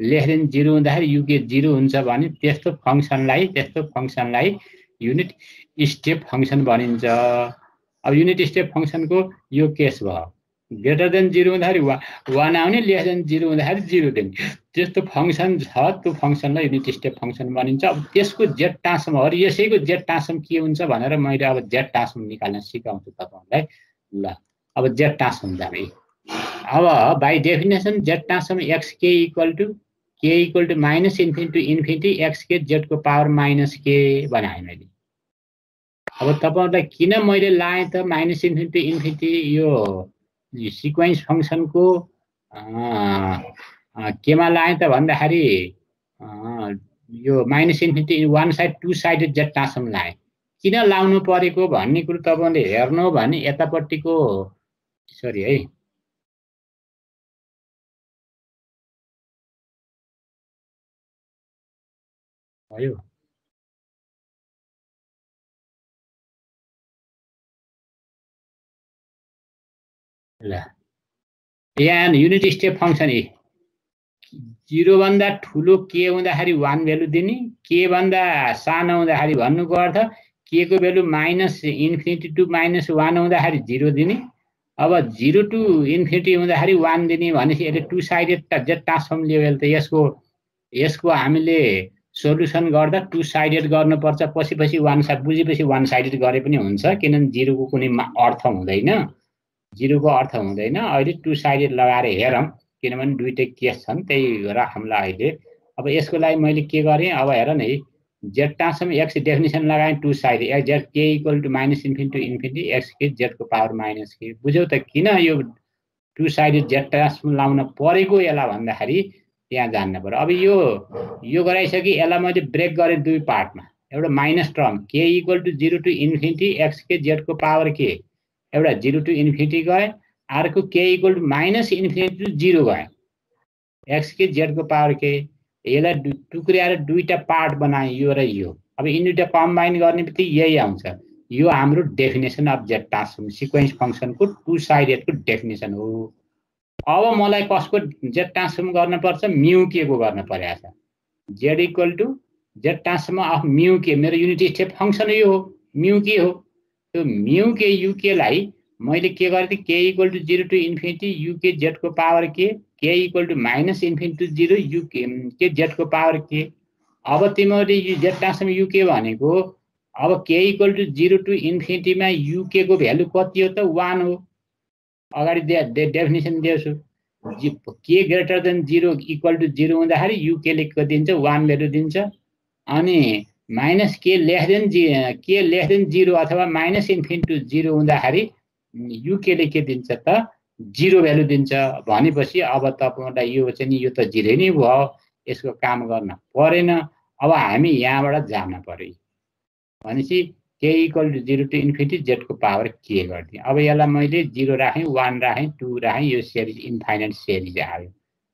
लेस देन 0 हुँदाखेरि युके 0 हुन्छ भने त्यस्तो फङ्सनलाई युनिट स्टेप फङ्सन भनिन्छ अब युनिट स्टेप फङ्सनको यो केस भयो ग्रेटर देन 0 हुँदाखेरि 1 आउने लेस देन 0 हुँदाखेरि 0 दिने त्यस्तो फङ्सन छ त्यो फङ्सनलाई युनिट स्टेप फङ्सन भनिन्छ अब त्यसको जेड ट्रान्सफर्महरू यसैको जेड ट्रान्सफर्म के हुन्छ भनेर मैले अब जेड ट्रान्सफर्म निकाल्न सिकाउँछु तपाईहरुलाई ल अब जेड ट्रान्सफर्म जाने अब by definition Z transform xk equal to minus infinity to infinity xk z को पावर माइनस k बनाए मैले अब तपाईहरुलाई किन मैले लाएँ त माइनस इन्फिनिटी टु इन्फिनिटी यो सिक्वेन्स फङ्सनको केमा लाएँ त भन्दाखेरि यो minus infinity one side two sided Z transform लाएँ किन लाउनु परेको भन्ने कुरो तपाईले हेर्नु भने यतापट्टिको सरी है भयो ल यहाँ युनिट स्टेप फङ्सन 0 भन्दा ठुलो के हुँदाखेरि 1 भ्यालु दिने के भन्दा सानो हुँदाखेरि भन्नुको अर्थ के को value minus infinity to minus 1 हुँदाखेरि 0 दिने अब 0 टु इन्फिनिटी हुँदाखेरि 1 दिने भनेपछि यसले टु साइडेड जेड ट्रान्सफर्म लियो भने त यसको हामीले सोलुसन गर्दा टु साइडेड गर्नुपर्छ पछि 1 साइड बुझेपछि 1 साइडेड गरे पनि हुन्छ किनभने 0 को कुनै अर्थ हुँदैन 0 को अर्थ हुँदैन अहिले टु साइडेड लगाएर हेरौँ किनभने दुईटै केस छन् त्यही राखौँला अहिले अब यसको लागि मैले के गरेँ अब हेर न है जेड ट्रान्सफर्म एक्स डेफिनेसन लगाएँ two sided Z K equal to minus infinity to infinity x के जेड को पावर माइनस के बुझ्यौ त किन यो टु साइडेड जेड ट्रान्सफर्म लाउन परेको यसलाई भन्दाखेरि त्यहाँ जान्न पर्यो अब यो गराइसके यसलाई मैले ब्रेक गरेँ दुई पार्टमा एउटा minus term K equal to 0 to infinity x के जेड को पावर के एउटा 0 टु इन्फिनिटी गए अर्को K equal to minus infinity to 0 गए एक्स के जेड को पावर के यसलाई टुक्र्याएर दुईटा पार्ट बनाए यो र यो अब यिनीटा कम्बाइन गर्ने बित्तिकै यही आउँछ यो हाम्रो definition of z transform sequence फङ्सनको टु साइडेडको डेफिनेसन हो अब मलाई कसको जेड ट्रान्सफर्म गर्नुपर्छ म्यु के को गर्न परेको छ Z equal to Z transform of mu K मेरो युनिट स्टेप फङ्सन यो हो म्यु के हो त्यो म्यु के युके लाई मैले के गरेँ K equal to 0 to infinity U K Z को power K equal to minus infinity to 0 U K K Z को पावर के अब तिमीहरूले यो जेड ट्रान्सफर्म युके भनेको अब के इक्वल टु 0 टु इन्फिनिटीमा युके को भ्यालु कति हो त 1 हो अगाडि डेफिनेसन दिएछु के ग्रेटर देन 0 इक्वल टु 0 हुँदाखेरि युके ले कति दिन्छ 1 भ्यालु दिन्छ अनि माइनस के लेस देन 0 अथवा माइनस इन्फिनिटी टु 0 हुँदाखेरि युकेले के दिन्छ त 0 भ्यालु दिन्छ भनेपछि अब तपाईलाई यो चाहिँ नि यो त 0 नै भयो यसको काम गर्न परेन अब हामी यहाँबाट जान पर्यो भनेपछि k equal to 0 to infinity z को पावर k गर्दिए अब यसलाई मैले 0 राखेँ 1 राखेँ 2 राखेँ यो सिरिज इन्फाइनाइट सिरिज आयो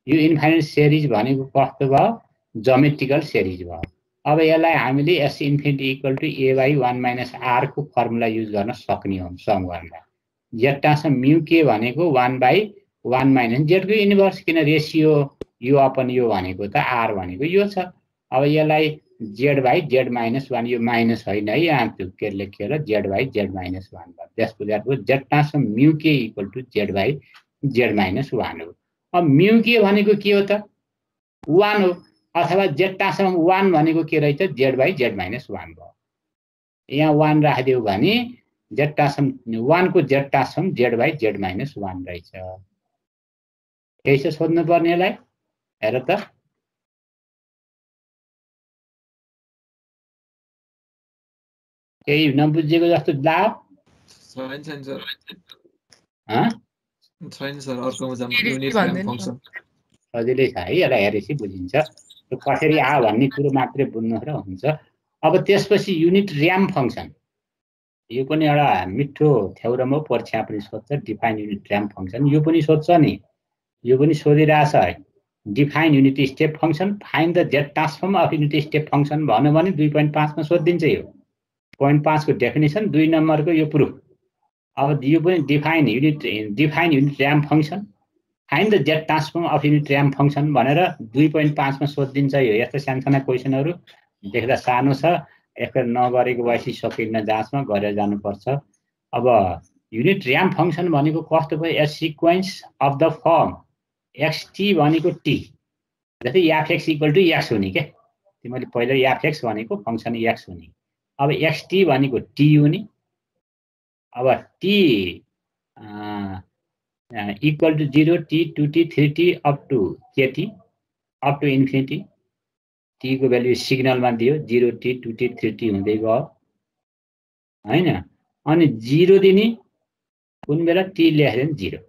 यो इन्फाइनाइट सिरिज भनेको कस्तो भयो ज्योमेट्रिकल सिरिज भयो अब यसलाई हामीले s infinity equal to a by 1 minus r को फर्मुला युज गर्न सक्ने हो सम गर्दा z ट्रान्सफर्म म्यु k भनेको 1 बाइ 1 माइनस z को इन्भर्स किन रेशियो यो अपन यो भनेको त r भनेको यो छ अब यसलाई z बाइ z माइनस 1 यो माइनस होइन है यहाँ त्यो के लेखेर z बाइ z माइनस 1 भयो त्यसको z transform mu k equal to z by z minus 1 हो अब म्यु k भनेको के हो त 1 हो अथवा z ट्रान्सफर्म 1 भनेको के रहेछ z बाइ z माइनस 1 भयो यहाँ 1 राखिदियो भने z ट्रान्सफर्म 1 को z transform z by z minus 1 रहेछ त्यही छ सोध्नु पर्नेलाई हेर त केही नबुझेको जस्तो लाग्यो छैन सर ह छैन सर अर्कोमा जाम युनिट र्याम्प फंक्सन सजिलै छ है यसलाई हेरेपछि बुझिन्छ त्यो कसरी आ भन्ने कुरो मात्रै बुझ्नु र हुन्छ अब त्यसपछि युनिट र्याम्प फंक्सन यो पनि एउटा मिठो थ्योरम हो परीक्षा पनि सोध्छ डिफाइन युनिट र्याम्प फंक्सन यो पनि सोध्छ नि यो पनि सोधिरहेछ है define unit step function find the z transform of unit step function भन्यो भने 2.5 मा सोधिन्छ यो 0.5 को डेफिनेसन 2 नम्बरको यो प्रुफ अब यो पनि define unit ramp function find the z transform of unit ramp function भनेर 2.5 मा सोधिन्छ यो यस्तो सानसाना क्वेशनहरु देख्दा सानो छ यसको नगरेको भएपछि सकिन्न जाँचमा गरेर जानुपर्छ अब युनिट र्याम्प फंक्सन भनेको कस्तो भयो a sequence of the form xt भनेको t जस्तै f(x) इक्वल टु x हुने के तिमीले पहिले f(x) भनेको फंक्सन x हुने अब xt भनेको t हुने अब t equal to 0 t 2t 3t up to kt up to infinity t को भ्यालु सिग्नलमा दियो 0 t 2t 3t हुँदै गयो हैन अनि 0 दिने कुन बेला t लेस देन 0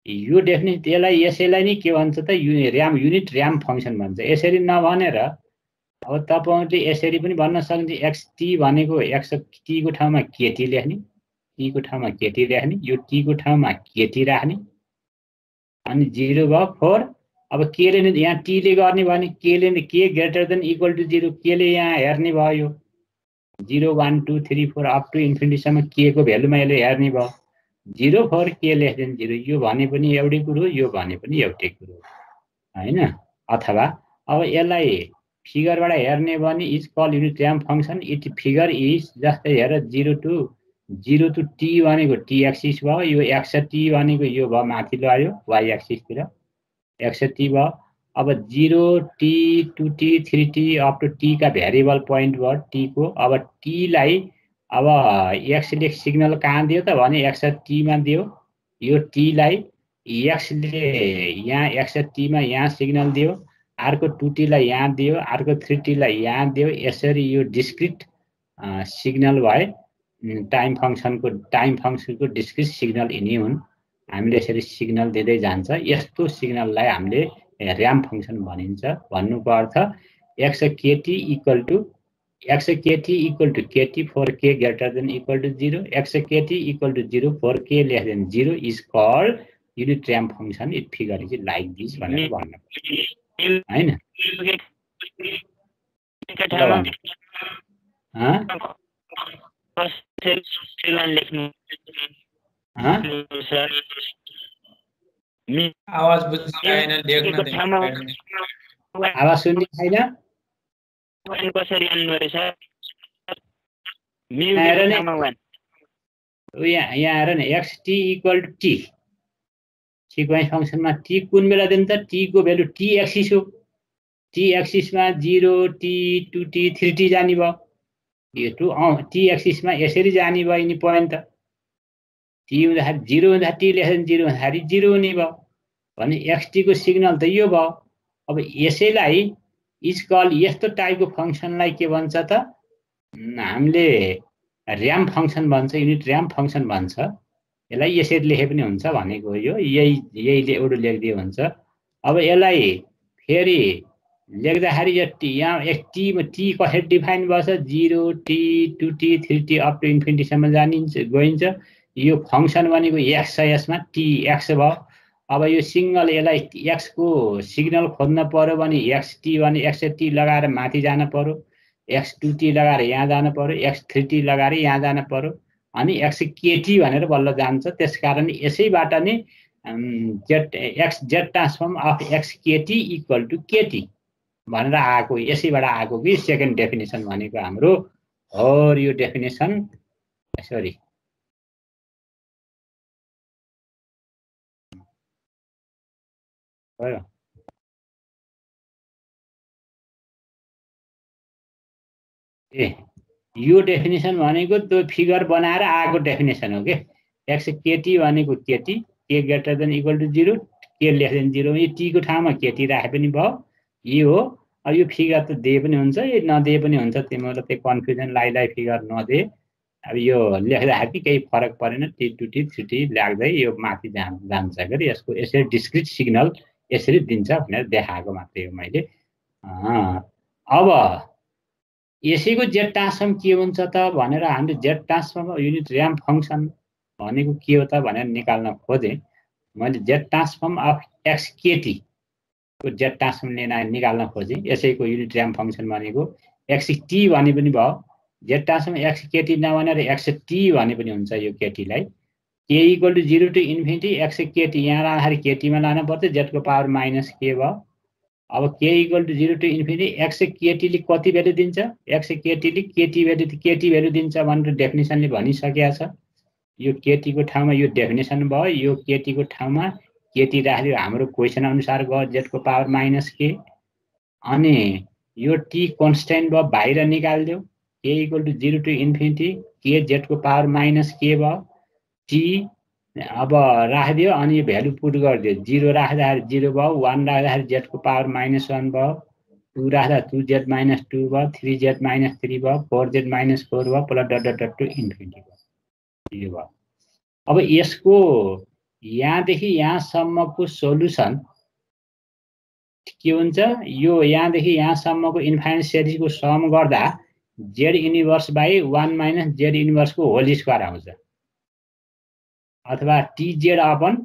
यो डेफिनेट यसैलाई नि के भन्छ त युनिट र्याम्प फंक्सन भन्छ यसरी नभनेर अब तपाईले यसरी पनि भन्न सक्नुहुन्छ xt भनेको x t को ठाउँमा kt लेख्ने t को ठाउँमा kt राख्ने यो t को ठाउँमा kt राख्ने अनि 0 भयो 4 अब k ले यहाँ t ले गर्ने भने k ले k greater than equal to 0 k ले यहाँ हेर्ने भयो 0 1 2 3 4 अप टु इन्फिनिटी सम्म k को भ्यालुमा यसले हेर्ने भयो 0 4 k लेस देन 0 यो भने पनि एउटै कुरो यो भने पनि एउटै कुरो हैन अथवा अब यसलाई फिगरबाट हेर्ने भने is call unit ramp function it figure is जस्तै हेर 0 टु t भनेको t एक्सिस भयो यो x t भनेको यो भयो माथि ल्यायो y एक्सिस तिर x t भयो अब 0 t 2t 3t up to t का भेरिएबल पॉइन्ट भयो t को अब t लाई अब x ले सिग्नल कहाँ दियो त भने x t मा दियो यो t लाई x ले यहाँ x t मा यहाँ सिग्नल दियो अर्को 2t लाई यहाँ दियो अर्को 3t लाई यहाँ दियो यसरी यो डिस्क्रिट सिग्नल भए टाइम फंक्सनको डिस्क्रिट सिग्नल यिनी हुन् हामीले यसरी सिग्नल दिँदै जान्छ यस्तो सिग्नललाई हामीले र्याम्प फंक्सन भनिन्छ भन्नुको अर्थ xt equal to kt for k greater than equal to 0 xt equal to 0 for k less than 0 is called unit ramp function it figure is like this भनेर भन्नु हैन आवाज बुझ्दैन लेख्न आवाज सुन्ने छैन कसरी आउनु रहेछ यहाँ हेर न xt equal to t sequence फंक्सनमा t कुन बेला दिन्छ t को भ्यालु t एक्सिस हो t एक्सिसमा 0 t 2t 3t जाने भयो यो t एक्सिसमा यसरी जाने भयो नि पोइन्ट त t हुँदाखेरि 0 हुँदा t लेस देन 0 हुँदाखेरि 0 हुने भयो भने xt को सिग्नल त यो भयो अब यसैलाई इज कल यस्तो टाइपको फङ्सनलाई के भन्छ त हामीले र्याम्प फङ्सन भन्छ, युनिट र्याम्प फङ्सन भन्छ। यसलाई यसरी लेखे पनि हुन्छ भनेको यो यही एउटा लेखिदियो हुन्छ। अब यसलाई फेरि लेख्दाखेरि यहाँ टी कसरी डिफाइन गर्छ 0 t 2 t 3 t up to इन्फिनिटीसम्म गइन्छ। यो फङ्सन भनेको एक्स छ, यसमा टी एक्स भयो। अब यो सिङ्गल यसलाई एक्स को सिग्नल खोज्न पर्यो भने एक्स टी भने एक्स टी लगाएर माथि जान पर्यो, एक्स 2 टी लगाएर यहाँ जान पर्यो, एक्स 3 टी लगाएर यहाँ जान पर्यो, अनि एक्स केटी भनेर बल्ल जान्छ। त्यसकारण यसैबाट नै x Z transform of x केटी इक्वल टु केटी भनेर आएको, यसैबाट आएको कि सेकेन्ड डेफिनेसन भनेको हाम्रो। और यो डेफिनेसन सरी भयो। यो डेफिनेसन भनेको त्यो फिगर बनाएर आएको डेफिनेसन हो के। एक्स केटी भनेको केटी, के ग्रेटर देन इक्वल टु 0, के लेस देन 0, यो टी को ठाउँमा केटी राखे पनि भयो। यो हो। अब यो फिगर त दिए पनि हुन्छ, यो नदिए पनि हुन्छ, तिमीलाई त्यो कन्फ्युजन लाइलाई फिगर नदिए अब यो लेख्दाखेरि केही फरक परेन, टी 2 टी 3 टी लाग्दै यो माथि जान्छ के। यसको यसरी डिस्क्रिट सिग्नल यसरी दिन्छ भनेर देखाएको मात्रै हो मैले। अब यसैको जेड ट्रान्सफर्म के हुन्छ त भनेर हामीले Z transform unit ramp function भनेको के हो त भनेर निकाल्न खोजेँ मैले। जेड ट्रान्सफर्म अफ एक्स केटी को जेड ट्रान्सफर्म निकाल्न खोजेँ। यसैको युनिट र्याम्प फङ्सन भनेको एक्स टी भने पनि भयो, जेड ट्रान्सफर्म एक्स केटी नभनेर एक्स टी भने पनि हुन्छ। यो केटीलाई K equal to 0 to infinity X K T यहाँ लाँदाखेरि केटीमा लानु पर्छ, जेडको पावर माइनस के भयो। अब के equal to 0 to infinity X केटीले कति भ्यालु दिन्छ, एक्स केटीले केटी भ्यालु दिन्छ भनेर डेफिनेसनले भनिसकेको छ। यो केटीको ठाउँमा यो डेफिनेसन भयो, यो केटीको ठाउँमा केटी राख्यो हाम्रो क्वेसन अनुसार गयो जेडको पावर माइनस के। अनि यो टी कन्स्टेन्ट भयो, बाहिर निकालिदियो, के इक्वल टु 0 टु इन्फिनिटी के जेडको पावर माइनस के भयो टी। अब राखिदियो अनि भ्यालु पुट गरिदियो, 0 राख्दाखेरि 0 भयो, 1 राख्दाखेरि जेडको पावर -1 भयो, 2 राख्दा 2z माइनस 2 भयो, 3z माइनस 3 भयो, 4z माइनस 4 भयो, plus dot dot dot to infinity भयो। यो भयो। अब यसको यहाँदेखि यहाँसम्मको सोलुसन के हुन्छ, यो यहाँदेखि यहाँसम्मको इन्फाइनाइट सिरिजको सम गर्दा z inverse by 1 minus z युनिभर्सको होल स्क्वायर आउँछ, अथवा टिजेड अपन।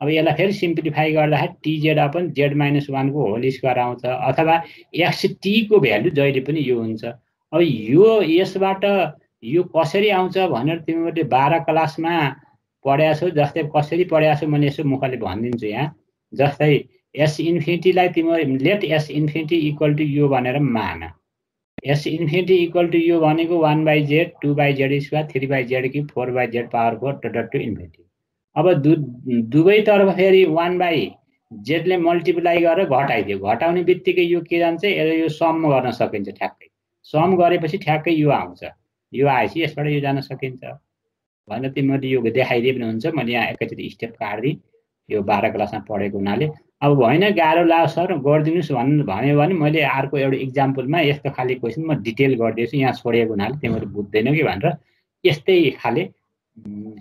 अब यसलाई फेरि सिम्प्लिफाई गर्दाखेरि टिजेड अपन जेड माइनस 1 को होल स्क्वायर आउँछ, अथवा एक्स टी को भ्यालु जहिले पनि यो हुन्छ। अब यो यसबाट यो कसरी आउँछ भनेर तिमीहरूले 12 क्लासमा पढ्या छौ, जस्तै कसरी पढ्या छौ मैले यसो मुखले भनिदिन्छु यहाँ। जस्तै एस इन्फिनिटीलाई तिमीहरू let S infinity equal to यो भनेर मान। एस इन्फिनिटी इक्वल टु यो भनेको 1/z 2/z², 3/z³ 4/z power 4 dot to infinity. अब दुवैतर्फ फेरि 1/z ले मल्टिप्लाई गरेर घटाइदियो, घटाउने बित्तिकै यो के जान्छ, यो सम गर्न सकिन्छ ठ्याक्कै। सम गरेपछि ठ्याक्कै यो आउँछ, यो आएपछि यसबाट यो जान सकिन्छ भनेर तिमीहरूले यो देखाइदिए पनि हुन्छ। मैले यहाँ एकैचोटि स्टेप काट्दिएँ, यो 12 क्लासमा पढेको हुनाले। अब होइन गाह्रो लाग्यो सर गरिदिनुहोस् भन्यो भने मैले अर्को एउटा इक्जाम्पलमा यस्तो खाले क्वेसन म डिटेल गरिदिएछु, यहाँ छोडेको हुनाले तिमीहरू बुझ्दैनौ कि भनेर यस्तै खाले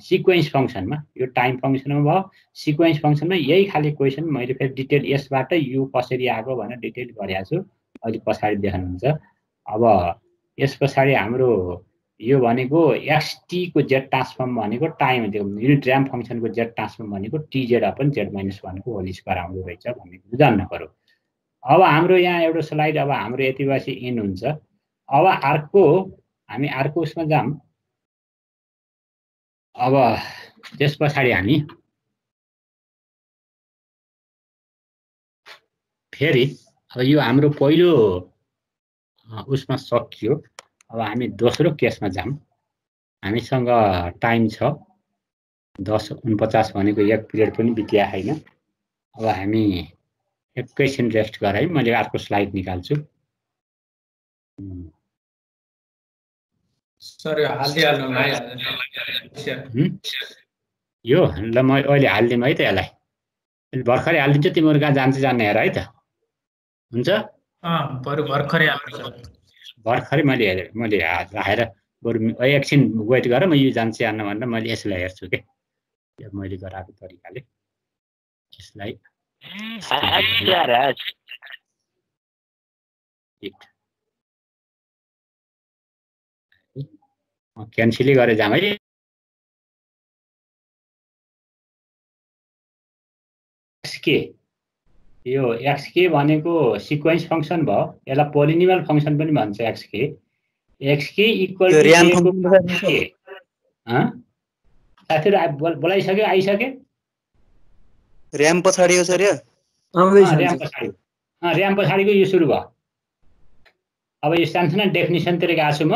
सिक्वेन्स फङ्सनमा, यो टाइम फङ्सनमा भयो, सिक्वेन्स फङ्सनमा यही खाले क्वेसन मैले फेरि डिटेल यसबाट यो कसरी आएको भनेर डिटेल गरेको छु, अहिले पछाडि देख्नुहुन्छ। अब यस पछाडि हाम्रो यो भनेको एक्सटी को जेड ट्रान्सफर्म भनेको time unit ramp फङ्सनको Z transform भनेको टिजेड अपन जेड माइनस 1 को होल स्क्वायर आउँदो रहेछ भन्ने कुरो जान्न पर्यो। अब हाम्रो यहाँ एउटा स्लाइड अब हाम्रो यति बसी इन हुन्छ। अब हामी अर्को उसमा जाऊँ। अब त्यस पछाडि हामी फेरि अब यो हाम्रो पहिलो उसमा सकियो। अब हामी दोस्रो केसमा जाऊँ। हामीसँग टाइम छ 10:49 भनेको एक पिरियड पनि बित्या छैन। अब हामी एकैछिन रेस्ट गराइ, मैले अर्को स्लाइड निकाल्छु। सर यो हालिदिइहाल्नु न यो ल म अहिले हालिदिउँ है त, यसलाई भर्खरै हालिदिन्छु, तिमीहरू कहाँ जान्छ जाने हेर है त, हुन्छ। बरु भर्खरै आएको छ भर्खरै मैले राखेर बरु एकछिन वेट गरेर म यो जान्छ या भनेर मैले यसलाई हेर्छु के मैले गराएको तरिकाले यसलाई क्यान्सलै गरेर जाम है एक्सके यो एक्सके भनेको सिक्वेन्स फंक्सन भयो यसलाई पोलिनोमियल फंक्सन पनि भन्छ एक्सके एक्सके इक्वल टु साथीहरु बोलाइसक्यो आइसक्यो र्याम पछाडि हो सर यो र्याम पछाडिको यो सुरु भयो अब यो सानसानो डेफिनेसन तिर गएको छु म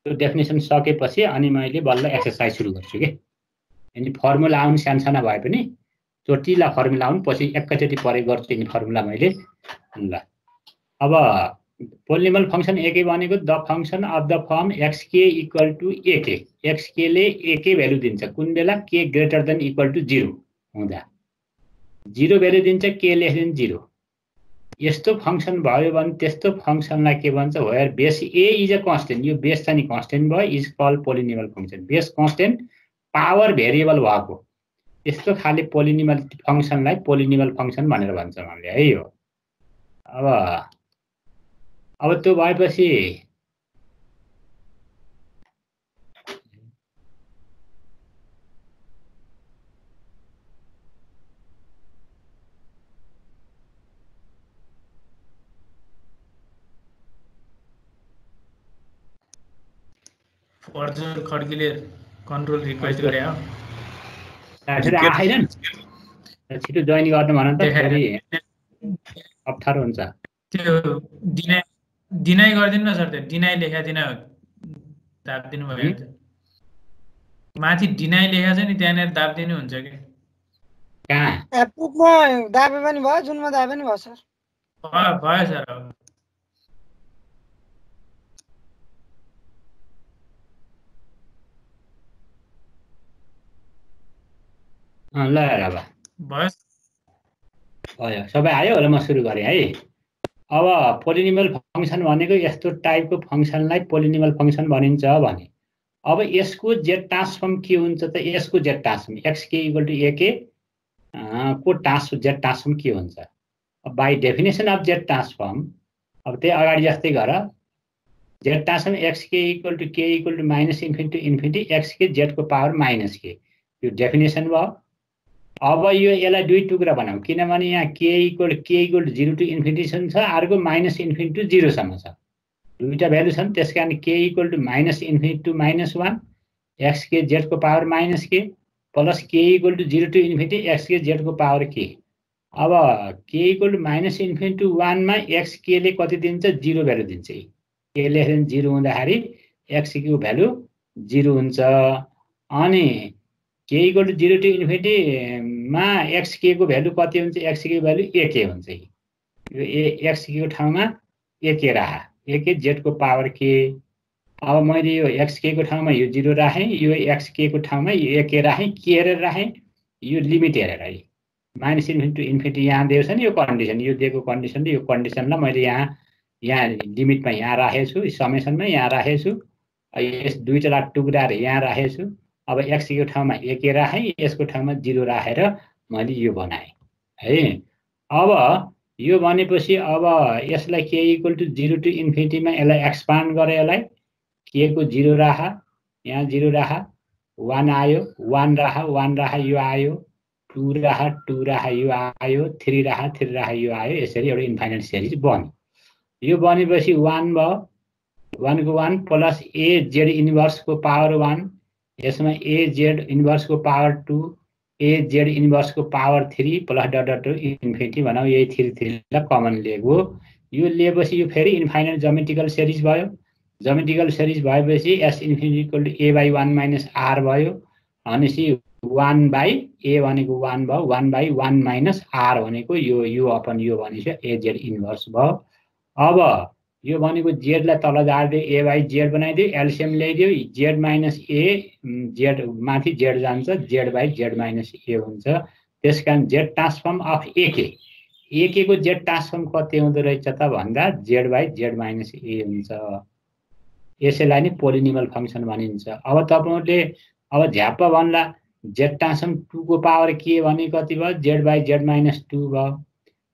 त्यो डेफिनेसन सकेपछि अनि मैले बल्ल एक्सरसाइज सुरु गर्छु के अनि फर्मुला आउनु सानसानो भए पनि चोटिला फर्मुला आउनु पछि एकैचोटि परे गर्छु नि फर्मुला मैले ल अब पोलिनोमियल फंक्सन एके भनेको the function of the form x k equal to a k x k ले एके भ्यालु दिन्छ कुन बेला के ग्रेटर देन इक्वल टु 0 हुँदा 0 भ्यालु दिन्छ के लेस देन 0 यस्तो फंक्सन भयो भने त्यस्तो फंक्सनलाई के भन्छ where base a is a constant यो बेस चाहिँ कन्स्टेन्ट भयो is called polynomial function base constant power variable भएको यस्तो खाली पोलिनोमियल फंक्सनलाई पोलिनोमियल फंक्सन भनेर भन्छ हामीले है यो अब त्यो भएपछि फर्जर खड्कीले कन्ट्रोल रिक्वेस्ट गरे हो आएन छिटो जोइन गर्नु भन त फेरि अप्ठ्यारो हुन्छ त्यो डिनाइ गर्दिनु न सर त्यो डिनाइ लेखा दिन दाब दिनु भयो माथि डिनाइ लेखा छ नि त्यहाँनेर दाब दिनु हुन्छ के कहाँ एप्रुभमा दाबे पनि भयो जुनमा दाबे पनि भयो सर भयो सर ल अब भयो सबै आयो होला म सुरु गरेँ है अब पोलिनोमियल फंक्सन भनेको यस्तो टाइपको फंक्सनलाई पोलिनोमियल फंक्सन भनिन्छ भने अब यसको जेड ट्रान्सफर्म के हुन्छ त यसको z transform x k equal to a k को जेड ट्रान्सफर्म के हुन्छ by definition of z transform अब त्यही अगाडि जस्तै गर z transform x k equal to k equal to minus infinity to infinity x k जेडको पावर माइनस के यो डेफिनेसन भयो अब यो यसलाई दुई टुक्रा बनाऊ किनभने यहाँ के इक्वल टु 0 टु इन्फिनिटी छ अर्को माइनस इन्फिनिटी टु 0 सम्म छ दुईटा भ्यालु छन् त्यसकारण k equal to minus infinity to -1 x k जेडको power minus k plus k equal to 0 to infinity x k जेडको पावर के अब के equal to minus infinity to 1 मा एक्सके ले कति दिन्छ 0 भ्यालु दिन्छ के लेस देन 0 हुँदाखेरि एक्सके को भ्यालु 0 हुन्छ अनि के इक्वल टु 0 टु इन्फिनिटी मा एक्सके को भ्यालु कति हुन्छ एक्सके को भ्यालु एके हुन्छ यो एक्सके को ठाउँमा एके राख एके जेड को पावर के अब मैले यो एक्सके को ठाउँमा यो 0 राखे यो एक्सके को ठाउँमा यो एके राखे के हेरेर राखे यो लिमिट हेरेर है माइनस इन्फिनिटी टु इन्फिनिटी यहाँ दिएको छ नि यो कन्डिसन यो दिएको कन्डिसन यो कन्डिसनलाई मैले यहाँ लिमिटमा यहाँ राखेछु समेसनमा यहाँ राखेछु यस दुईटा टुक्राहरु यहाँ राखेछु अब एक्सके को ठाउँमा एके राखे यसको ठाउँमा 0 राखेर मैले यो बनाएँ है अब यो भनेपछि अब यसलाई के इक्वल टु 0 टु इन्फिनिटी मा यसलाई एक्सपान्ड गरे यसलाई के को 0 राख यहाँ 0 राख 1 आयो 1 राख यो आयो 2 राख यो आयो 3 राख यो आयो यसरी एउटा इन्फाइनाइट सिरिज बन्यो यो बनेपछि 1 भयो 1 को 1 प्लस ए जेड इन्भर्स को पावर 1 यसमा ए जेड इन्भर्स को पावर 2 ए जेड इन्भर्स को power 3 plus dot dot infinity भनौँ यही 3 लाई कमन लिएको यो लिएपछि यो फेरि इन्फाइनाइट ज्योमेट्रिकल सिरिज भयो ज्योमेट्रिकल सिरिज भएपछि S infinity equal to a / 1 - r भयो भनेपछि 1/a भनेको 1 भयो 1/1 - r भनेको यो अपन यो भनेको a z इन्भर्स भयो अब यो भनेको z लाई तल झार्दै a/z बनाइदियो एलसीएम ल्याइदियो z - a z माथि z जान्छ z/z - a हुन्छ त्यसकारण z transform of ak AK को Z ट्रान्सफर्म कति हुँदो रहेछ त भन्दा Z/Z - A हुन्छ। यसैलाई नै पोलिनोमियल फंक्सन भनिन्छ। अब तपाईहरुले अब झ्याप्प भन्ला Z ट्रान्सफर्म 2 को पावर k भने कति भयो Z/Z - 2 भयो।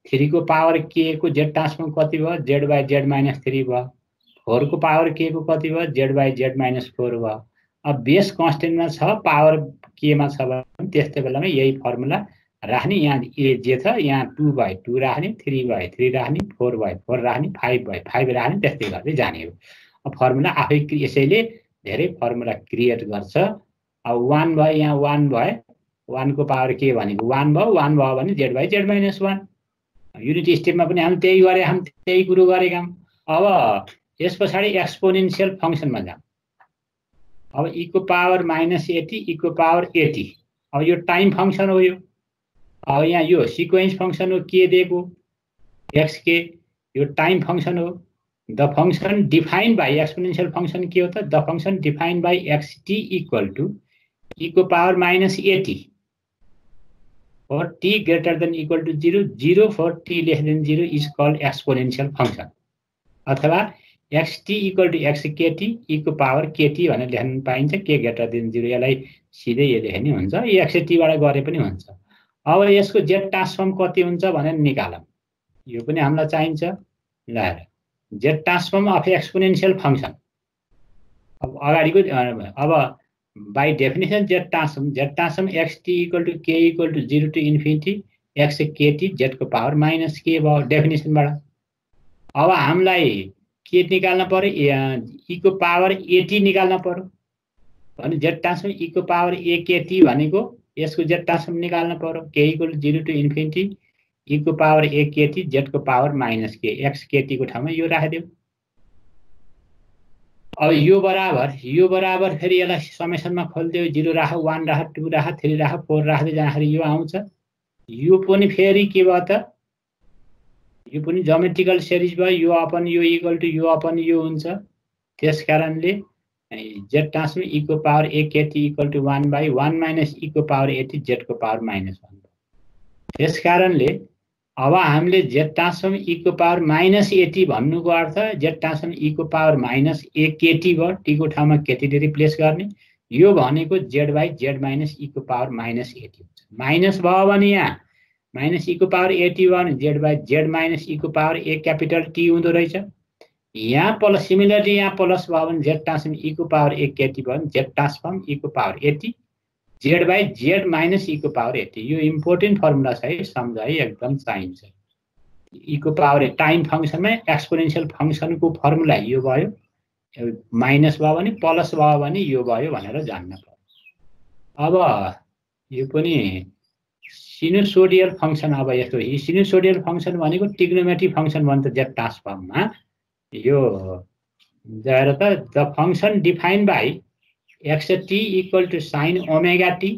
3 को पावर k को Z ट्रान्सफर्म कति भयो Z/Z - 3 भयो। 4 को पावर k को कति भयो Z/Z - 4 भयो। अब बेस कन्स्टेन्टमा छ पावर k मा छ भने त्यस्तै बेलामा यही फर्मुला राख्ने। यहाँ a जे छ यहाँ 2/2 राख्ने, 3/3 राख्ने, 4/4 राख्ने, 5/5 राख्ने, त्यस्तै गर्दै जाने हो। अब फर्मुला आफै यसैले धेरै फर्मुला क्रिएट गर्छ। अब 1 भयो, यहाँ 1 भयो, 1 को पावर k भनेको 1 भयो, 1 भयो भने Z/Z - 1। युनिट स्टेपमा पनि हामी त्यही गरे, हामी त्यही कुरो गरेका हौं। अब यस पछाडि एक्सपोनेन्शियल फंक्सनमा जाम। अब e को पावर -80 e को पावर 80। अब यो टाइम फंक्सन हो। यो अब यहाँ यो सिक्वेन्स फंक्सन हो के दिएको xk, यो टाइम फंक्सन हो। The function defined by exponential function के हो त the function defined by xt equal to e को power -80 for t greater than equal to 0, 0 for t less than 0 is called exponential function। अथवा xt equal to xkt e को power kt भनेर लेख्न पाइन्छ k greater than 0। यसलाई सिधै यो लेख्ने हुन्छ, xt बाट गरे पनि हुन्छ। अब यसको z ट्रान्सफर्म कति हुन्छ भनेर निकालौं। यो पनि हामीलाई चाहिन्छ। ल z transform of exponential function. अब अगाडिको अब by definition z transform xt equal to k equal to 0 to infinity xkt z को पावर माइनस k भयो डेफिनेसन बाट। अब हामीलाई के निकाल्न पर्यो e को पावर 80 निकाल्न पर्यो भने z ट्रान्सफर्म e को पावर akt भनेको यसको z ट्रान्सफर्म निकाल्न पर्यो k equal to 0 to infinity e को पावर akt z को पावर माइनस k xkt को ठाउँमा यो राखिदियो। अब यो बराबर फेरि यसलाई समेसनमा खोल्दियो, 0 राख, 1 राख, 2 राख, 3 राख, 4 राख्दै जाँदाखेरि यो आउँछ। यो पनि फेरि के भयो त यो पनि ज्योमेट्रिकल सिरिज भयो। यो अपन यो इक्वल टु यो अपन यो हुन्छ। त्यसकारणले z ट्रान्सफर्म e को power akt equal to 1/1 minus e को पावर 80 z को पावर -1। त्यसकारणले अब हामीले z ट्रान्सफर्म e को पावर -80 भन्नुको अर्थ z ट्रान्सफर्म e को पावर -akt भयो। t को ठाउँमा kt ले रिप्लेस गर्ने। यो भनेको z/z - e को पावर -80 हुन्छ। माइनस भयो भने यहाँ -e को पावर 80 भयो भने z/z - e को पावर a क्यापिटल T हुँदो रहेछ। यहाँ प्लस सिमिलरली यहाँ प्लस भयो भने z ट्रान्सफर्म e को पावर akt भयो भने z ट्रान्सफर्म e को पावर 80 z/z - e को पावर 80। यो इम्पोर्टेन्ट फर्मुला छ है, सम्झ है, एकदम चाहिन्छ। e को पावर टाइम फंक्सनमा एक्सपोनेन्शियल फंक्सनको फर्मुला यो भयो। माइनस भयो भने प्लस भयो भने यो भयो भनेर जान्न पर्यो। अब यो पनि सिनुसोडियल फंक्सन। अब यस्तो सिनुसोडियल फंक्सन भनेको ट्रिग्नोमेट्रिक फंक्सन भन्छ z ट्रान्सफर्ममा। यो जाएर त the function defined by xt equal to sin omega t।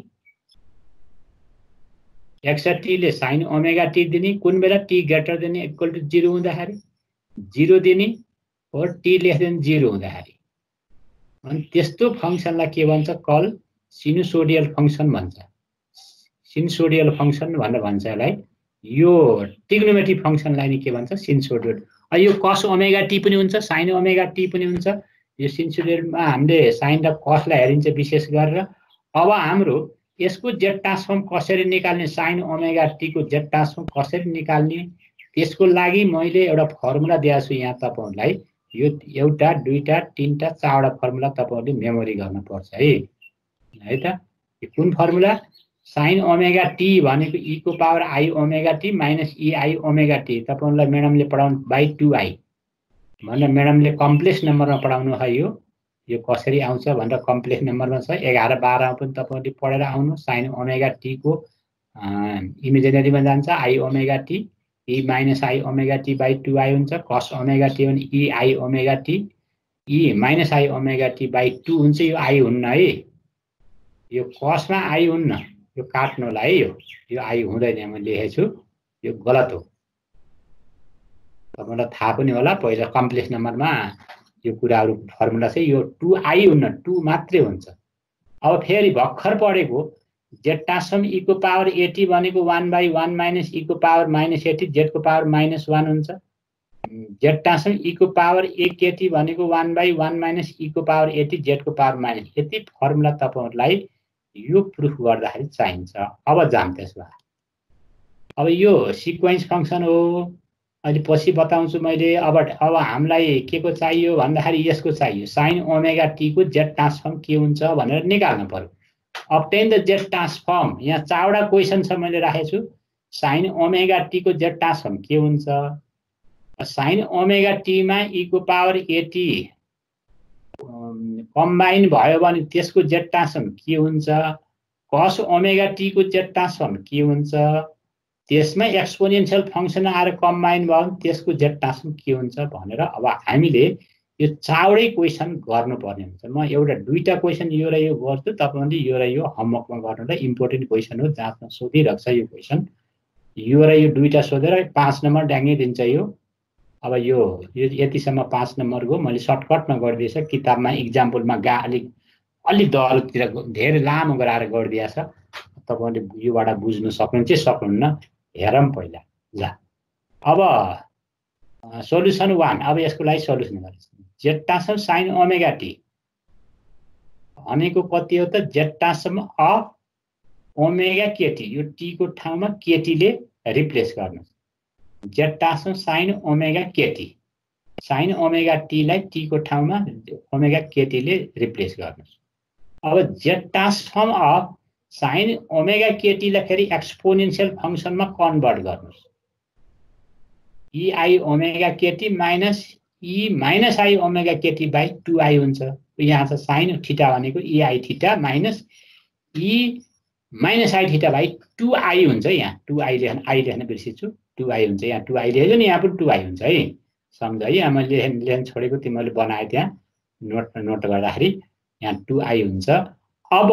xt ले sin ओमेगा t दिने कुन बेला t greater than equal to 0 हुँदाखेरि 0 दिने और t लेस देन 0 हुँदाखेरि। अनि त्यस्तो फंक्सनलाई के भन्छ कल सिनुसोडियल फंक्सन भन्छ। सिनुसोडियल फंक्सन भनेर भन्छ यसलाई। यो ट्रिग्नोमेट्रिक फंक्सनलाई नि के भन्छ सिनुसोडियल। यो cos ओमेगा t पनि हुन्छ, sin ओमेगा t पनि हुन्छ। यो सिनुसोडियलमा हामीले साइन र कसलाई हेरिन्छ विशेष गरेर। अब हाम्रो यसको z ट्रान्सफर्म कसरी निकाल्ने, sin ओमेगा t को z ट्रान्सफर्म कसरी निकाल्ने, त्यसको लागि मैले एउटा फर्मुला दिएको छु यहाँ तपाईहरुलाई। यो एउटा दुईटा तीनटा चारवटा फर्मुला तपाईहरुले मेमोरी गर्न पर्छ है त। यो कुन फर्मुला sin ओमेगा t भनेको e को power i omega t minus ei omega t। तपाईहरुलाई म्याडमले पढाउनु बाइ 2i भनेर म्याडमले कम्प्लेक्स नम्बरमा पढाउनु है। यो कसरी आउँछ भनेर कम्प्लेक्स नम्बरमा छ। 11 12 मा पनि तपाईहरुले पढेर आउनु। sin ओमेगा t को इमेजिनरीमा जान्छ i omega t e minus i omega t by 2i हुन्छ। cos ओमेगा t भने e i omega t e minus i omega t by 2 हुन्छ। यो i हुन्न है, यो cos मा i हुन्न, यो काट्नुलाई यो i हुँदैन। मैले लेखेछु यो गलत हो। तपाईलाई थाहा पनि होला पहिला कम्प्लेक्स नम्बरमा यो कुराहरु फर्मुला चाहिँ यो 2i हुन्न, 2 मात्रै हुन्छ। अब फेरि भर्खर पढेको जेड ट्रान्सफर्म e को पावर at भनेको 1/1 माइनस e को पावर -80 z को पावर -1 हुन्छ। जेड ट्रान्सफर्म e को पावर akt भनेको 1/1 माइनस e को पावर 80 z को पावर -, यति फर्मुला तपाईहरुलाई यो प्रुफ गर्दाखेरि चाहिन्छ। अब जाम त्यसमा। अब यो सिक्वेन्स फंक्सन हो, अहिले पछि बताउँछु मैले। अब हामीलाई के को चाहियो भन्दाखेरि यसको चाहियो sin ओमेगा t को z ट्रान्सफर्म के हुन्छ भनेर निकाल्नु पर्यो। obtain the z ट्रान्सफर्म, यहाँ चारवटा क्वेशन छ मैले राखेको छु। sin ओमेगा t को z ट्रान्सफर्म के हुन्छ, sin ओमेगा t मा e को पावर 80 कम्बाइन भयो भने त्यसको z ट्रान्सफर्म के हुन्छ, cos ओमेगा t को z ट्रान्सफर्म के हुन्छ, त्यसमा एक्सपोनेन्शियल फंक्सन आएर कम्बाइन भयो भने त्यसको z ट्रान्सफर्म के हुन्छ भनेर अब हामीले यो चारवटै क्वेशन गर्नुपर्ने हुन्छ। म एउटा दुईटा क्वेशन यो र यो गर्छु, तपाईहरुले यो र यो होमवर्कमा गर्नुलाई इम्पोर्टेन्ट क्वेशन हो, जाँचमा सोधिरहेको छ यो क्वेशन। यो र यो दुईटा सोधेर 5 नम्बर ड्याङ्गै दिन्छ यो। अब यो यतिसम्म 5 नम्बरको मैले सर्टकटमा गरिदिएछ, किताबमा इक्जाम्पलमा अलि दरतिर धेरै लामो गराएर गरिदिएछ। तपाईहरुले योबाट बुझ्न सक्नुहुन्छ सक्नुहुन्न, हेरौँ पहिला। ल अब सोलुसन 1, अब यसको लागि सोलुसन गर्छ। Z transform sin omega t भनेको कति हो त, Z transform of omega kt, यो t को ठाउँमा kt ले रिप्लेस गर्नुस्। Z transform sin omega kt, sin omega t लाई t को ठाउँमा ओमेगा kt ले रिप्लेस गर्नुस्। अब Z transform of sin omega kt लाई फेरि एक्सपोनेन्शियल फंक्सनमा कन्भर्ट गर्नुस्। ei omega kt minus e minus i omega kt by 2i हुन्छ। यहाँ छ sin थीटा भनेको ei theta minus e minus i theta by 2i हुन्छ। यहाँ 2i लेख्न i लेख्न बिर्सिछु, 2i हुन्छ। यहाँ 2i लेख्यो नि, यहाँ पनि 2i हुन्छ है, सम्झ है। यहाँ मैले लेख्न छोडेको तिमीले बनाए त्यहाँ नोट गर्दाखेरि यहाँ 2i हुन्छ। अब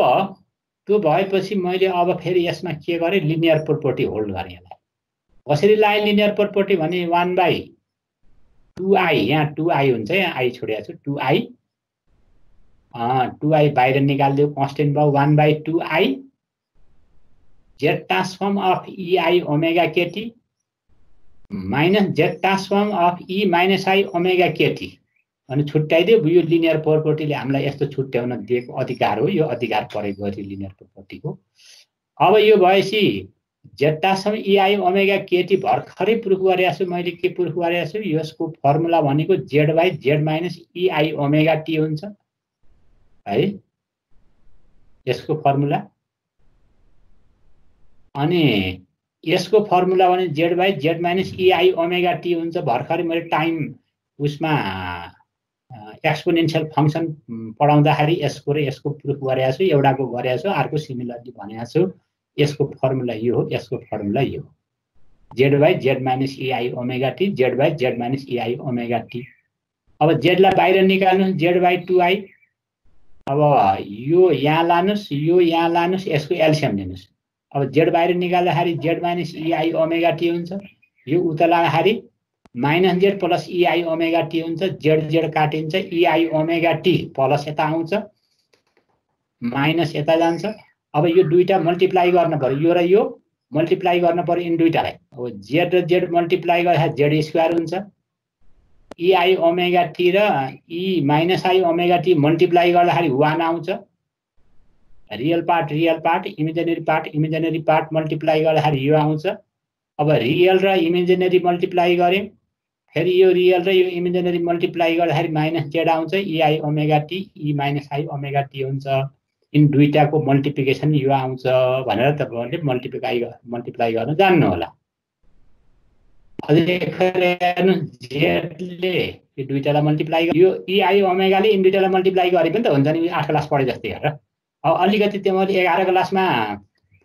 त्यो भएपछि मैले अब फेरि यसमा के गरे, लिनियर प्रोपर्टी होल्ड गरे। यसलाई कसरी लाए लिनियर प्रोपर्टी भने 1/2i, यहाँ 2i हुन्छ, यहाँ i छोडेको छु 2i, 2i बाहिर निकाल्दियो, कन्स्टेन्ट भयो 1/2i Z transform of ei omega kt minus Z transform of e minus i omega kt अनि छुट्याइदियो। यो लिनियर प्रोपर्टीले हामीलाई यस्तो छुट्याउन दिएको अधिकार हो, यो अधिकार प्रयोग गर्यो लिनियर प्रोपर्टीको। अब यो भएपछि Z transform ei omega kt भर्खरै प्रुफ गरेको छु मैले। के प्रुफ गरेको छु, यसको फर्मुला भनेको z by z minus ei omega t हुन्छ है, यसको फर्मुला। अनि यसको फर्मुला भने z by z minus ei omega t हुन्छ। भर्खरै मैले टाइम उसमा एक्सपोनेन्शियल फंक्सन पढाउँदाखेरि यसको र यसको प्रुफ गरेको छु, एउटाको गरेको छु, अर्को सिमिलरली भनेको छु। यसको फर्मुला यो हो, यसको फर्मुला यो हो, z by z minus ei omega t, z by z minus ei omega t। अब z लाई बाहिर निकाल्नु, z बाई 2i। अब यो यहाँ लानुस्, यो यहाँ लानुस्, यसको एलसियम लिनुस्। अब z बाहिर निकाल्दाखेरि z minus ei omega t हुन्छ। यो उता लाँदाखेरि minus z plus ei omega t हुन्छ। z काटिन्छ, ei ओमेगा t प्लस यता आउँछ, माइनस यता जान्छ। अब यो दुईटा मल्टिप्लाई गर्न पर्यो, यो र यो मल्टिप्लाई गर्न पर्यो इन दुईटालाई। अब z र z मल्टिप्लाई गर्दाखेरि z स्क्वायर हुन्छ। ei ओमेगा t र e minus i omega t multiply गर्दाखेरि 1 आउँछ। Real part imaginary part multiply गर्दाखेरि यो आउँछ। अब रियल र इमेजिनरी मल्टिप्लाई गरे, फेरि यो रियल र यो इमेजिनरी मल्टिप्लाई गर्दाखेरि माइनस z आउँछ, ei omega t e minus i omega t हुन्छ। इन दुईटाको मल्टिप्लिकेसन यो आउँछ भनेर तपाईहरुले मल्टिप्लाई गर्न जान्नु होला। अझै हेर्नु, z ले यो दुईटालाई मल्टिप्लाई, यो ei ओमेगा ले इन दुईटालाई मल्टिप्लाई गरे पनि त हुन्छ नि, 8 क्लास पढे जस्तै हेर। अब अलिकति तिमीले 11 क्लासमा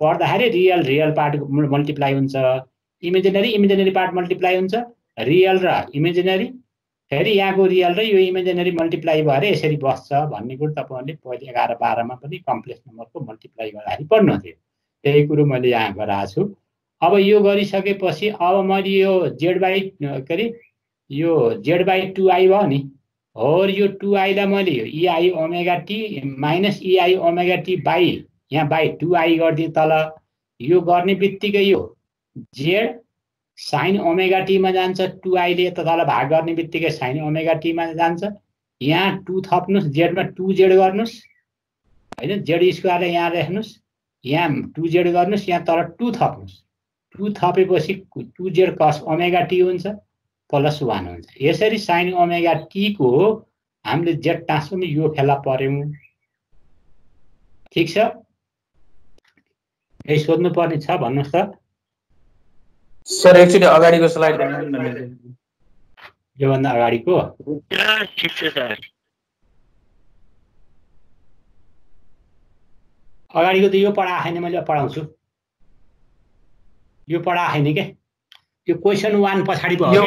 पढ्दाखेरि रियल पार्ट मल्टिप्लाई हुन्छ, इमेजिनरी पार्ट मल्टिप्लाई हुन्छ, रियल र इमेजिनरी, फेरि यहाँको रियल र यो इमेजिनरी मल्टिप्लाई भएर यसरी बस्छ भन्ने कुरो तपाईहरुले पहिले 11 12 मा पनि कम्प्लेक्स नम्बरको मल्टिप्लाई गर्दाखेरि पढ्नु थियो। त्यही कुरो मैले यहाँ गराएको छु। अब यो गरिसकेपछि अब मैले यो z बाई के अरे यो z बाई 2i भयो नि, और यो 2i लाई मैले यो ei omega t minus ei omega t by यहाँ बाई 2i गरिदिएँ तल। यो गर्ने बित्तिकै यो जेड साइन ओमेगा टीमा जान्छ, 2i ले तल भाग गर्ने बित्तिकै साइन ओमेगा टीमा जान्छ। यहाँ 2 थप्नुहोस्, जेडमा 2z गर्नुहोस् होइन, जेड स्क्वायर यहाँ राख्नुहोस्, यहाँ 2z गर्नुहोस्, यहाँ तल 2 थप्नुहोस्। 2 थपेपछि 2z कस ओमेगा टी हुन्छ प्लस 1 हुन्छ। यसरी साइन ओमेगा टी को हामीले जेड ट्रान्सफर्म यो फेला पर्यौं। ठीक छ, यही सोध्नु पर्ने छ भन्नुस् त सर। एकचोटि अगाडिको स्लाइड देखाउनु न। यो भन्दा अगाडिको अगाडिको त यो पढा छैन, मैले पढाउँछु। यो पढा छैन के, यो क्वेशन 1 पछाडि भयो।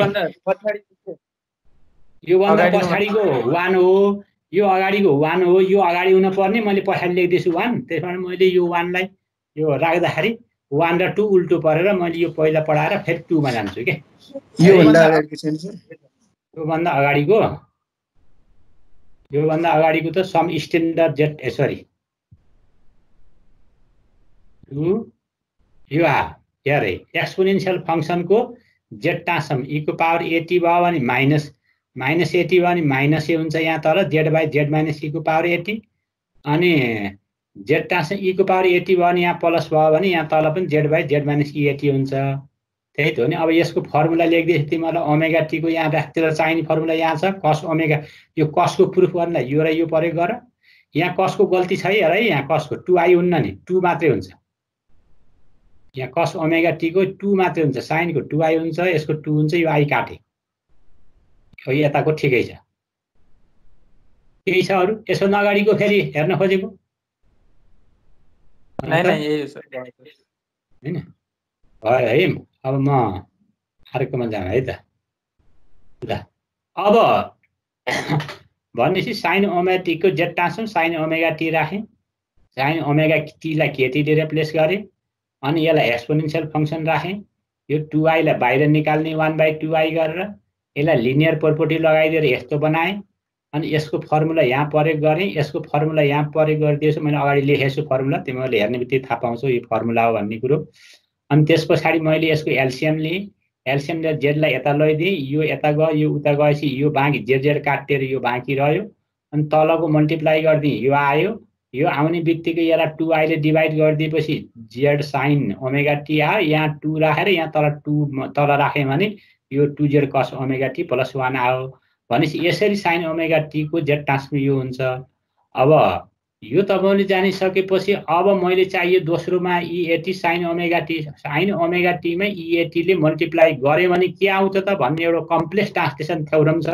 यो भन्दा पछाडिको 1 हो, यो अगाडिको 1 हो। यो अगाडि हुन पर्ने, मैले पछाडि लेख्दैछु 1, त्यसैले मैले यो 1 लाई यो राख्दाखेरि 1 र 2 उल्टो परेर मैले यो पहिला पढाएर फेरि 2 मा जान्छु के। यो भन्दा अगाडिको त सम स्ट्यान्डर्ड जेड सरी यो हेरे एक्सपोनेन्शियल फंक्सनको जेड ट्रान्सफर्म e को पावर at भयो भने माइनस at भयो भने माइनस a हुन्छ यहाँ तर z by z minus e को पावर at, अनि जेड ट्रान्सफर्म e को पावर at भयो भने यहाँ प्लस भयो भने यहाँ तल पनि z by z minus e at हुन्छ। त्यही त हो नि। अब यसको फर्मुला लेख्दैछु तिमीलाई, ओमेगा टी को यहाँ राख्तिर चाहिने फर्मुला यहाँ छ कस ओमेगा। यो कसको प्रुफ गर्नलाई यो र यो प्रयोग गर। यहाँ कसको गल्ती छ हेर है, यहाँ कसको 2i हुन्न नि, 2 मात्रै हुन्छ। यहाँ कस ओमेगा टी को 2 मात्रै हुन्छ, साइन को 2i हुन्छ, यसको 2 हुन्छ, यो i काटे। यो यताको ठिकै छ। केही छ अरु यसो अगाडिको फेरि हेर्न खोजेको हैन? यही छ हैन भयो है। अब म अर्कोमा जाम है त। ल अब भनेपछि साइन ओमेगा टी को z transform sign omega T राखेँ, साइन ओमेगा टी लाई केटी ले रिप्लेस गरेँ, अनि यसलाई एक्सपोनेन्शियल फंक्सन राखेँ। यो 2i लाई बाहिर निकाल्ने 1/2i गरेर यसलाई लिनियर प्रोपर्टी लगाइदिएर यस्तो बनाएँ, अनि यसको फर्मुला यहाँ प्रयोग गरेँ, यसको फर्मुला यहाँ प्रयोग गरिदिएछु। मैले अगाडि लेखेछु फर्मुला, तिमीहरूले हेर्ने बित्तिकै थाहा पाउँछौ यो फर्मुला हो भन्ने कुरो। अनि त्यस पछाडि मैले यसको एलसीएम लिएँ, एलसीएम लिएर जेडलाई यता लैदिएँ, यो यता गयो, यो उता गएपछि यो बाँकी जेड काटेर यो बाँकी रह्यो, अनि तलको मल्टिप्लाई गरिदिएँ, यो आयो। यो आउने बित्तिकै यसलाई 2i ले डिभाइड गरिदिएपछि जेड साइन ओमेगा टी आयो। यहाँ 2 राखेर यहाँ तल 2 तल राखेँ भने यो 2z कस ओमेगा टी प्लस 1 आयो। भनेपछि यसरी साइन ओमेगा टी को जेड ट्रान्सफर्म यो हुन्छ। अब यो तपाईले जानिसकेपछि अब मैले चाहियो दोस्रोमा e80 साइन ओमेगा टी मा e80 ले मल्टिप्लाई गरे भने के आउँछ त भन्ने एउटा कम्प्लेक्स ट्रान्सलेसन थ्योरम छ।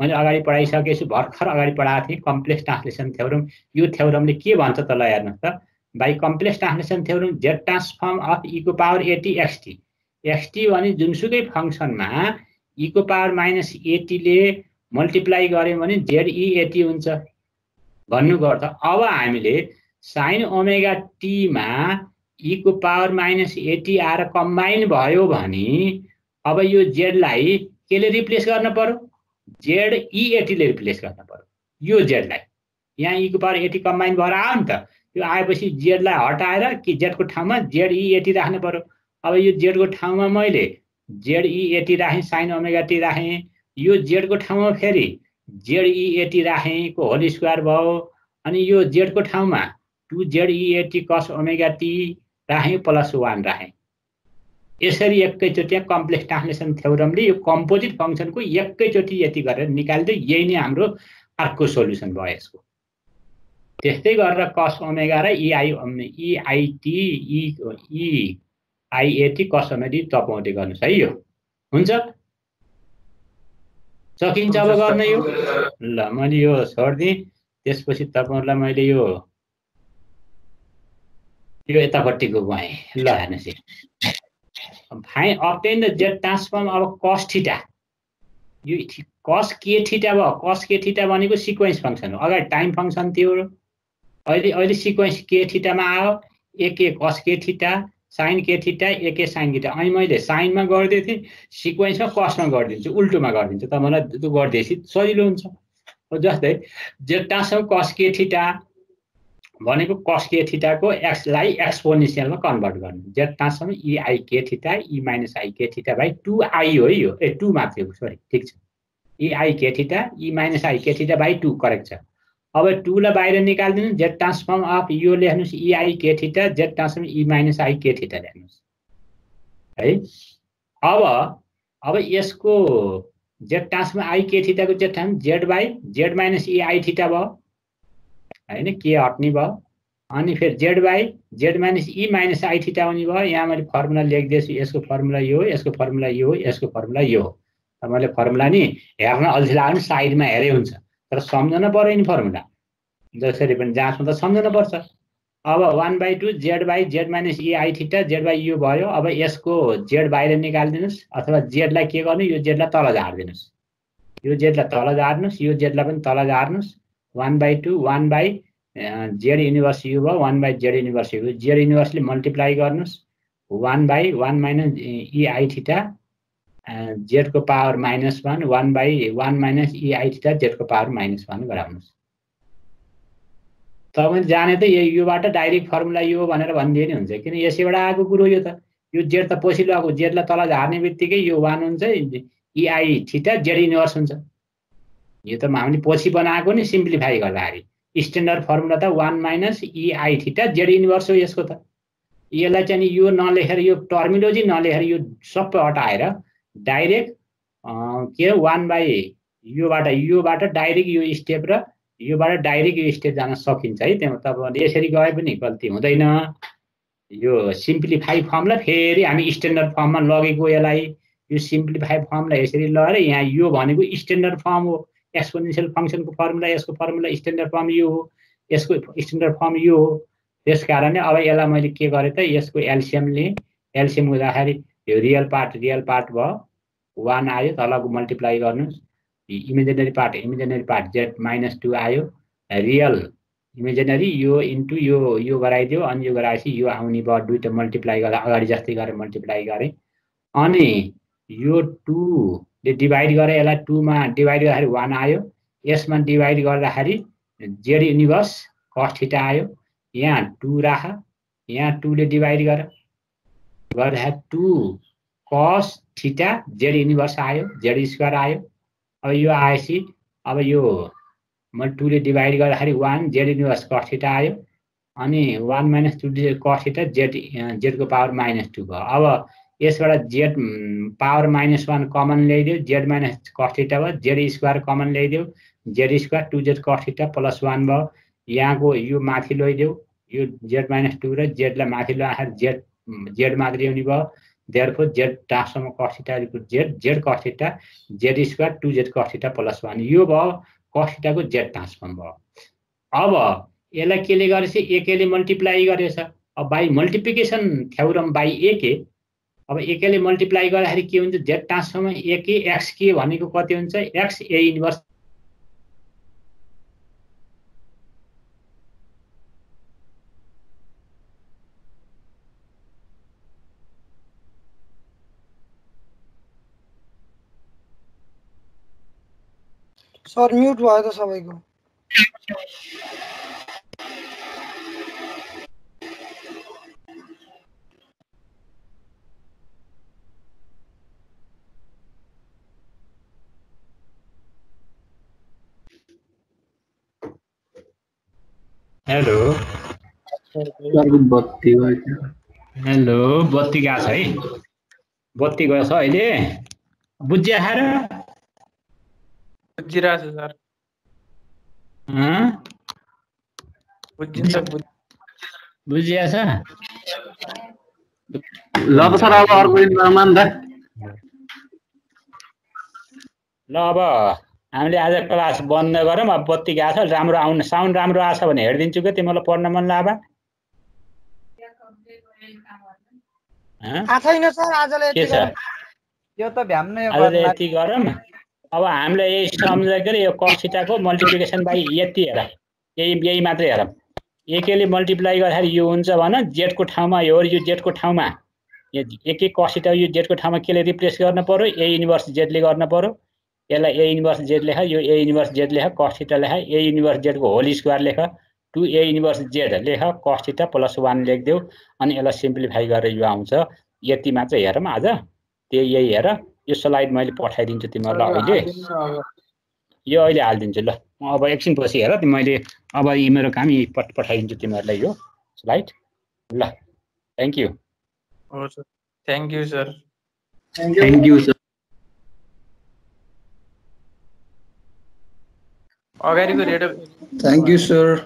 मैले अगाडि पढाइसकेको छु, भर्खर अगाडि पढाएको थिएँ कम्प्लेक्स ट्रान्सलेसन थ्योरम। यो थ्योरमले के भन्छ त ल हेर्नुस् त, by complex translation theorem Z transform of e को पावर 80 xt भने जुनसुकै फंक्सनमा e को पावर माइनस 80 ले मल्टिप्लाई गर्यो भने ZE80 हुन्छ भन्नु गर्छ। अब हामीले साइन ओमेगा टी मा e को पावर माइनस 80 आएर कम्बाइन भयो भने अब यो जेड लाई केले रिप्लेस गर्न पर्यो, ZE80 ले रिप्लेस गर्न पर्यो। यो जेड लाई यहाँ e को पावर 80 कम्बाइन भएर आयो नि त, यो आएपछि जेड लाई हटाएर कि जेड को ठाउँमा ZE80 राख्नु पर्यो। अब यो जेड को ठाउँमा मैले ZE80 राखेँ, साइन ओमेगा टी राखेँ, यो जेड को ठाउँमा फेरि ZE80 राखेँ को होल स्क्वायर भयो, अनि यो जेड को ठाउँमा 2ZE80 कस ओमेगा टी राखेँ प्लस 1 राखेँ। यसरी एकैचोटि कम्प्लेक्स ट्रान्सलेसन थ्योरमले यो कम्पोजिट फंक्सनको एकैचोटि यति गरेर निकाल्दै यही नै हाम्रो अर्को सोलुसन भयो यसको। त्यस्तै गरेर कस ओमेगा र EIT कस ओमेगा टपआउट गर्नुस् है। यो हुन्छ, सकिन्छ अब गर्न यो। ल मैले यो छोड्दिएँ, त्यसपछि तपाईहरुलाई मैले यो यतापट्टिको गएँ। ल हेर्नुस्, fine obtain the z transform अब cos थीटा, यो cos k थीटा भयो। cos k थीटा भनेको सिक्वेन्स फंक्सन हो, अगाडि टाइम फंक्सन थियो, अहिले सिक्वेन्स k थीटा मा आयो। ak cos k theta sin k theta ak sin theta. अनि मैले साइनमा गर्दै थिएँ, सिक्वेन्समा कसमा गर्दिन्छु, उल्टोमा गर्दिन्छु, तपाईलाई त्यो गर्दैछि सजिलो हुन्छ। जस्तै z transform cos k theta भनेको cos k थीटाको x लाई एक्सपोनेन्शियलमा कन्भर्ट गर्नु z transform e I k theta e minus I k theta by 2i हो यो 2 मात्रै हो सरी ठीक छ e I k theta e minus I k theta by 2 correct छ अब 2 लाई बाहिर निकाल्दिनु z ट्रान्सफर्म अफ यो लेख्नुस् e I k theta z transform e minus I k theta लेख्नुस् है अब यसको z transform I k theta को z transform z by z minus e I theta भयो हैन के हट्ने भयो अनि फेरि z by z minus e minus I theta हुने भयो यहाँ मैले फर्मुला लेख्दैछु यसको फर्मुला यो हो यसको फर्मुला यो हो यसको फर्मुला यो हो तपाईले फर्मुला नि हेर्न अल्छी लाग्नु साइडमा हेरे हुन्छ तर सम्झन पर्यो नि फर्मुला जसरी पनि जाँचमा त सम्झन पर्छ अब 1/2 z by z minus e I theta z by यो भयो अब यसको z बाहिर निकाल्दिनुस् अथवा z लाई के गर्नु यो z लाई तल झार्दिनुस् यो z लाई तल झार्नुस् यो z लाई पनि तल झार्नुस् 1/2 1 by z इन्भर्स u भयो 1 by z inverse u z इन्भर्सले मल्टिप्लाई गर्नुस् 1 by 1 minus e I theta z को power -1 1 by 1 minus e I theta z को पावर -1 गराउनुस् तपाईले जाने त योबाट डाइरेक्ट फर्मुला यो भनेर भनिदिए नि हुन्छ किन यसैबाट आएको कुरो यो त यो z त पछिल्लो आको z लाई तल झार्ने बित्तिकै यो 1 हुन्छ e I theta z inverse हुन्छ यो त हामीले पछि बनाएको नि सिम्प्लिफाई गर्दाखेरि स्ट्यान्डर्ड फर्मुला त 1 minus e I theta z inverse हो यसको त यसलाई चाहिँ यो नलेखेर यो टर्मिनोलोजी नलेखेर यो सबै हटाएर डाइरेक्ट के 1 by योबाट डाइरेक्ट यो स्टेप र योबाट डाइरेक्ट यो स्टेप जान सकिन्छ है त्यहाँ तपाईले यसरी गए पनि गल्ती हुँदैन यो सिम्प्लिफाई फर्मलाई फेरि हामी स्ट्यान्डर्ड फर्ममा लगेको यसलाई यो सिम्प्लिफाई फर्मलाई यसरी लगेर यहाँ यो भनेको स्ट्यान्डर्ड फर्म हो एक्सपोनेन्शियल फंक्शन को फर्मुला यसको फर्मुला स्ट्यान्डर्ड फर्म यो हो यसको स्ट्यान्डर्ड फर्म यो हो त्यसकारणले अब यसलाई मैले के गरे त यसको एलसीएम हुँदाखेरि यो रियल पार्ट भयो 1 आयो तलको मल्टिप्लाई गर्नुस् इमेजिनरी पार्ट z -2 आयो रियल इमेजिनरी यो इन्टु यो गराइदियो अनि यो गराएपछि यो आउने भयो दुईटा मल्टिप्लाई गर्दा अगाडि जस्तै गरे मल्टिप्लाई गरे अनि यो 2 ले डिवाइड गरे यसलाई 2 मा डिवाइड गर्दाखेरि 1 आयो यसमा डिवाइड गर्दाखेरि z इन्भर्स cos थीटा आयो यहाँ 2 राख यहाँ 2 ले डिवाइड गर्दा 2 cos थीटा z इन्भर्स आयो z स्क्वायर आयो अब यो आएपछि अब यो म 2 ले डिवाइड गर्दाखेरि 1 z इन्भर्स cos थीटा आयो अनि 1 - 2 cos थीटा z को पावर -2 भयो अब यसबाट z पावर -1 कमन ल्याइदियो z cos थीटा भयो z स्क्वायर कमन ल्याइदियो z square 2z cos theta +1 भयो यहाँको यो माथि ल्याइदियो यो z - 2 र z लाई माथि ल्याएर z मात्रै हुने भयो therefore z transform cos theta को z cos theta z square 2z cos theta +1 यो भयो cos थीटा को z ट्रान्सफर्म भयो अब यसलाई केले गरेछ एकले मल्टिप्लाई गरेछ अब बाइ मल्टिप्लिकेसन थ्योरम बाइ एक अब एकले मल्टिप्लाई गर्दाखेरि के हुन्छ z ट्रान्सफर्म एक x के भनेको कति हुन्छ x a inverse sir mute भयो त सबैको हेलो बत्ती गयो हेलो बत्ती गएको छ है बत्ती गयो छ अहिले बुझ्या खाएर बुझिरहेछ सर बुझिन्छ बुझिया छ ल सर अब अर्को दिनमा नि त ल अब हामीले आज क्लास बन्द गरौँ अब बत्ती गएको छ राम्रो आउन साउन्ड राम्रो आछ भने हेर्दिन्छु के तिमीलाई पढ्न मन लाग्यो छैन सर आजले के छ यो त भ्याम नै आजले यति गरौँ अब हामीले यही सम्झेर यो cos थीटाको मल्टिप्लिकेसन बाइ यति हेर यही मात्रै हेरौँ एकले मल्टिप्लाई गर्दाखेरि यो हुन्छ भने z को ठाउँमा यो z को ठाउँमा एक cos थीटा यो z को ठाउँमा केले रिप्लेस गर्न पर्यो a इन्भर्स z ले गर्न पर्यो यसलाई a इन्भर्स z लेख यो a इन्भर्स z लेख cos थीटा लेख a इन्भर्स z को होल स्क्वायर लेख 2a इन्भर्स z लेख cos थीटा प्लस 1 लेखिदेऊ अनि यसलाई सिम्प्लिफाई गरेर यो आउँछ यति मात्र हेरौँ आज त्यही यही हेर यो स्लाइड मैले पठाइदिन्छु तिमीहरूलाई अहिले यो अहिले हालिदिन्छु ल अब एकछिनपछि हेर मैले अब मेरो काम पठाइदिन्छु तिमीहरूलाई यो स्लाइड ल थ्यांक यू हुन्छ thank you sir thank you sir अगाडिको रेड थ्यांक यू सर